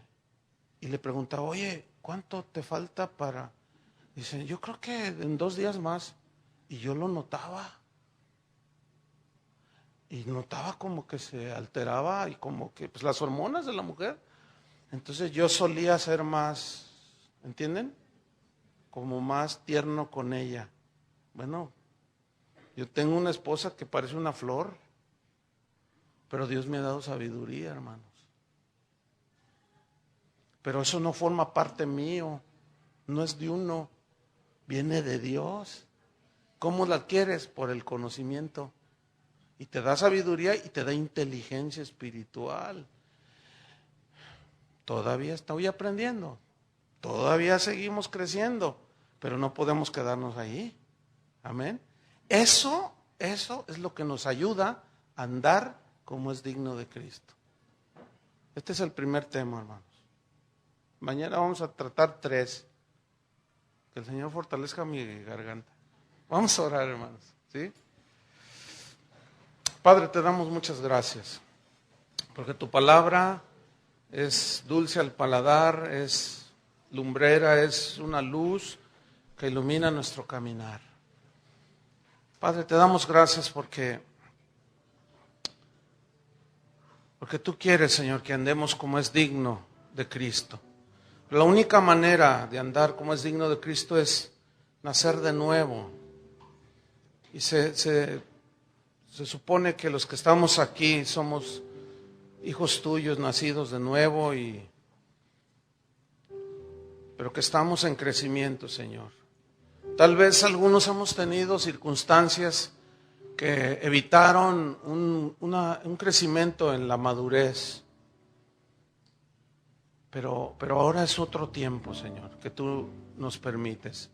y le preguntaba, oye, ¿cuánto te falta para? Dice, yo creo que en 2 días más. Y yo lo notaba. Y notaba como que se alteraba y como que, pues las hormonas de la mujer. Entonces yo solía ser más, ¿entienden? Como más tierno con ella. Bueno, yo tengo una esposa que parece una flor, pero Dios me ha dado sabiduría, hermanos. Pero eso no forma parte mío, no es de uno, viene de Dios. ¿Cómo la adquieres? Por el conocimiento. Y te da sabiduría y te da inteligencia espiritual. Todavía estoy aprendiendo, todavía seguimos creciendo, pero no podemos quedarnos ahí. Amén. Eso es lo que nos ayuda a andar como es digno de Cristo. Este es el primer tema, hermanos. Mañana vamos a tratar 3. Que el Señor fortalezca mi garganta. Vamos a orar, hermanos, ¿sí? Padre, te damos muchas gracias, porque tu palabra es dulce al paladar, es lumbrera, es una luz que ilumina nuestro caminar. Padre, te damos gracias porque tú quieres, Señor, que andemos como es digno de Cristo. La única manera de andar como es digno de Cristo es nacer de nuevo. Y se supone que los que estamos aquí somos hijos tuyos, nacidos de nuevo, pero que estamos en crecimiento, Señor. Tal vez algunos hemos tenido circunstancias que evitaron un crecimiento en la madurez. Pero ahora es otro tiempo, Señor, que tú nos permites.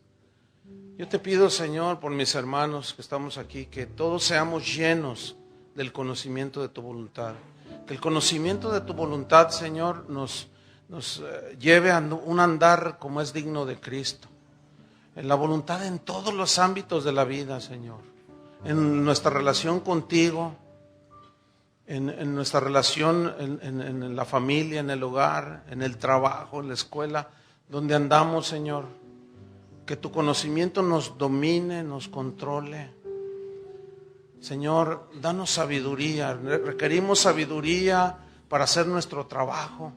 Yo te pido, Señor, por mis hermanos que estamos aquí, que todos seamos llenos del conocimiento de tu voluntad. Que el conocimiento de tu voluntad, Señor, nos lleve a un andar como es digno de Cristo. En la voluntad en todos los ámbitos de la vida, Señor. En nuestra relación contigo, en nuestra relación en la familia, en el hogar, en el trabajo, en la escuela, donde andamos, Señor. Que tu conocimiento nos domine, nos controle. Señor, danos sabiduría. Requerimos sabiduría para hacer nuestro trabajo.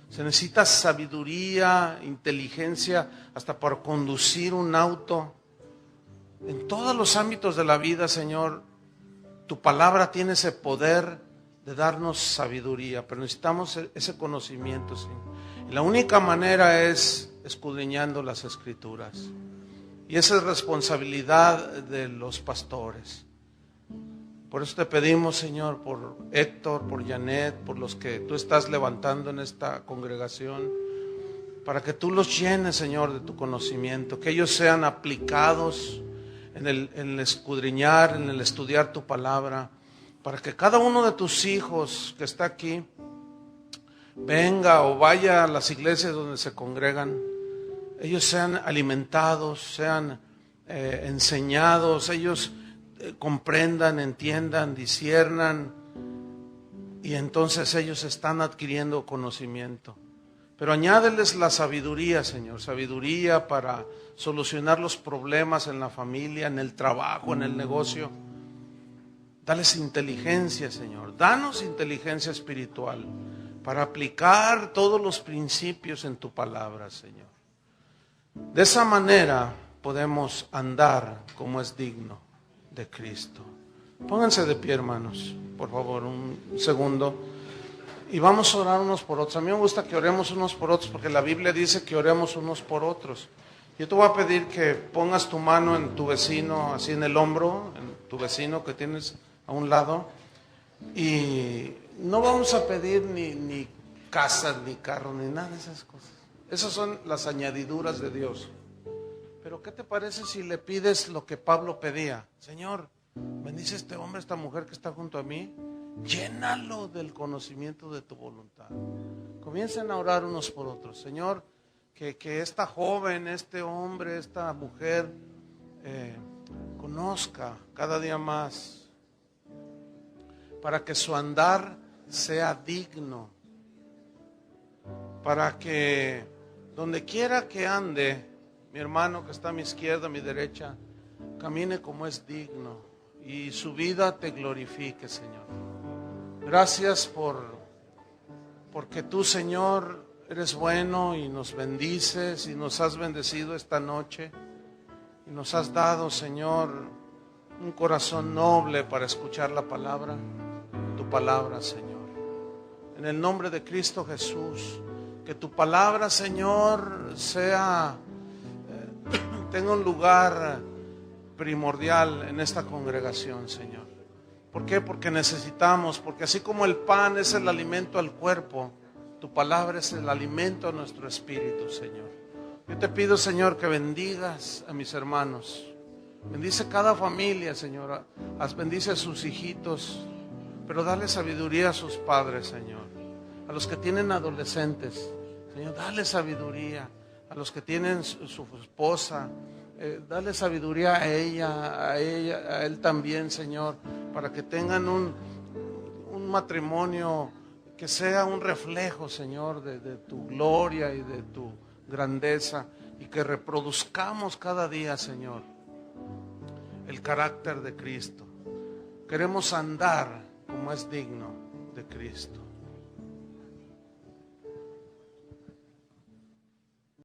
Se necesita sabiduría, inteligencia, hasta para conducir un auto. En todos los ámbitos de la vida, Señor, tu palabra tiene ese poder de darnos sabiduría, pero necesitamos ese conocimiento, Señor. Y la única manera es escudriñando las Escrituras. Y esa es responsabilidad de los pastores. Por eso te pedimos, Señor, por Héctor, por Janet, por los que tú estás levantando en esta congregación, para que tú los llenes, Señor, de tu conocimiento, que ellos sean aplicados en el escudriñar, en el estudiar tu palabra, para que cada uno de tus hijos que está aquí venga o vaya a las iglesias donde se congregan, ellos sean alimentados, sean enseñados, ellos comprendan, entiendan, disciernan, y entonces ellos están adquiriendo conocimiento. Pero añádeles la sabiduría, Señor, sabiduría para solucionar los problemas en la familia, en el trabajo, en el negocio. Dales inteligencia, Señor, danos inteligencia espiritual para aplicar todos los principios en tu palabra, Señor. De esa manera podemos andar como es digno de Cristo. Pónganse de pie, hermanos, por favor, un segundo. Y vamos a orar unos por otros. A mí me gusta que oremos unos por otros porque la Biblia dice que oremos unos por otros. Yo te voy a pedir que pongas tu mano en tu vecino, así en el hombro, en tu vecino que tienes a un lado. Y no vamos a pedir ni casas, ni carros, ni nada de esas cosas. Esas son las añadiduras de Dios. Pero ¿qué te parece si le pides lo que Pablo pedía? Señor, bendice a este hombre, a esta mujer que está junto a mí. Llénalo del conocimiento de tu voluntad. Comiencen a orar unos por otros. Señor, que esta joven, este hombre, esta mujer conozca cada día más, para que su andar sea digno, para que donde quiera que ande, mi hermano que está a mi izquierda, a mi derecha, camine como es digno y su vida te glorifique, Señor. Gracias porque tú, Señor, eres bueno y nos bendices y nos has bendecido esta noche y nos has dado, Señor, un corazón noble para escuchar la palabra, tu palabra, Señor. En el nombre de Cristo Jesús, que tu palabra, Señor, tenga un lugar primordial en esta congregación, Señor. ¿Por qué? Porque necesitamos, porque así como el pan es el alimento al cuerpo, tu palabra es el alimento a nuestro espíritu, Señor. Yo te pido, Señor, que bendigas a mis hermanos. Bendice cada familia, Señor. Bendice a sus hijitos, pero dale sabiduría a sus padres, Señor. A los que tienen adolescentes, Señor, dale sabiduría. A los que tienen su esposa, dale sabiduría a ella, a él también, Señor, para que tengan un matrimonio que sea un reflejo, Señor, de tu gloria y de tu grandeza, y que reproduzcamos cada día, Señor, el carácter de Cristo. Queremos andar como es digno de Cristo.